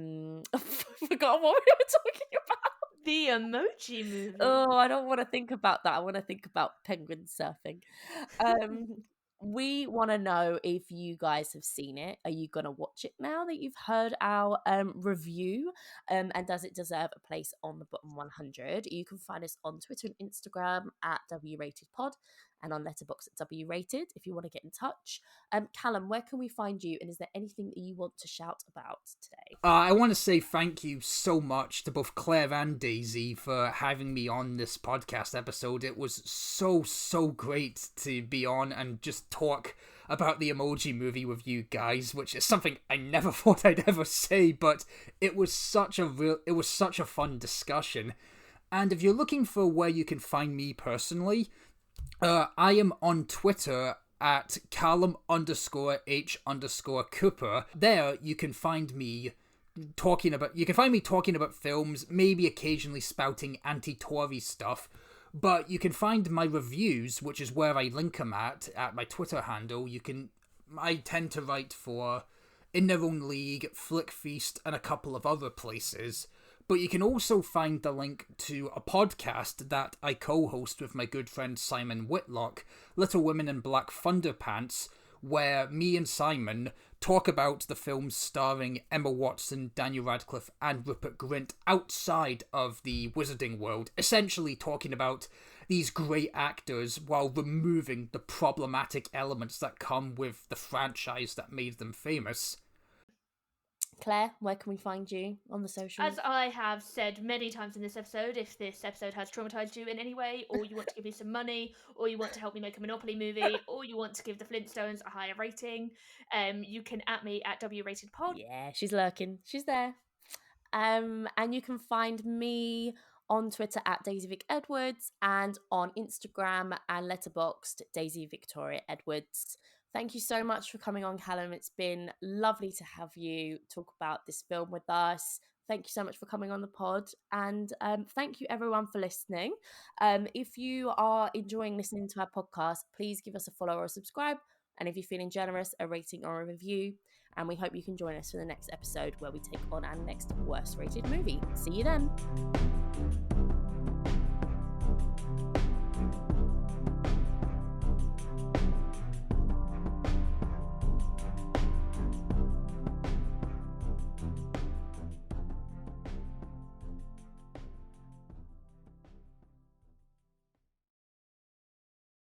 forgot what we were talking about. The Emoji Movie. Oh, I don't want to think about that. I want to think about penguin surfing. We want to know if you guys have seen it. Are you going to watch it now that you've heard our review? And does it deserve a place on the bottom 100? You can find us on Twitter and Instagram at WRatedPod, and on Letterboxd at WRated if you want to get in touch. Calum, where can we find you, and is there anything that you want to shout about today? I want to say thank you so much to both Claire and Daisy for having me on this podcast episode. It was so great to be on and just talk about the Emoji Movie with you guys, which is something I never thought I'd ever say, but it was such a fun discussion. And if you're looking for where you can find me personally, I am on Twitter at Calum _H _Cooper. There you can find me talking about films, maybe occasionally spouting anti-Tory stuff, but you can find my reviews, which is where I link them at my Twitter handle. I tend to write for In Their Own League, Flick Feast, and a couple of other places. But you can also find the link to a podcast that I co-host with my good friend Simon Whitlock, Little Women in Black Thunderpants, where me and Simon talk about the films starring Emma Watson, Daniel Radcliffe, and Rupert Grint outside of the wizarding world, essentially talking about these great actors while removing the problematic elements that come with the franchise that made them famous. Claire, where can we find you on the socials? As I have said many times in this episode, if this episode has traumatized you in any way, or you want to give me some money, or you want to help me make a Monopoly movie, or you want to give the Flintstones a higher rating, you can at me at WRatedPod. Yeah, she's lurking. She's there. And you can find me on Twitter at Daisy Vic Edwards and on Instagram and Letterboxd Daisy Victoria Edwards. Thank you so much for coming on, Calum. It's been lovely to have you talk about this film with us. Thank you so much for coming on the pod. And thank you, everyone, for listening. If you are enjoying listening to our podcast, please give us a follow or a subscribe. And if you're feeling generous, a rating or a review. And we hope you can join us for the next episode where we take on our next worst rated movie. See you then.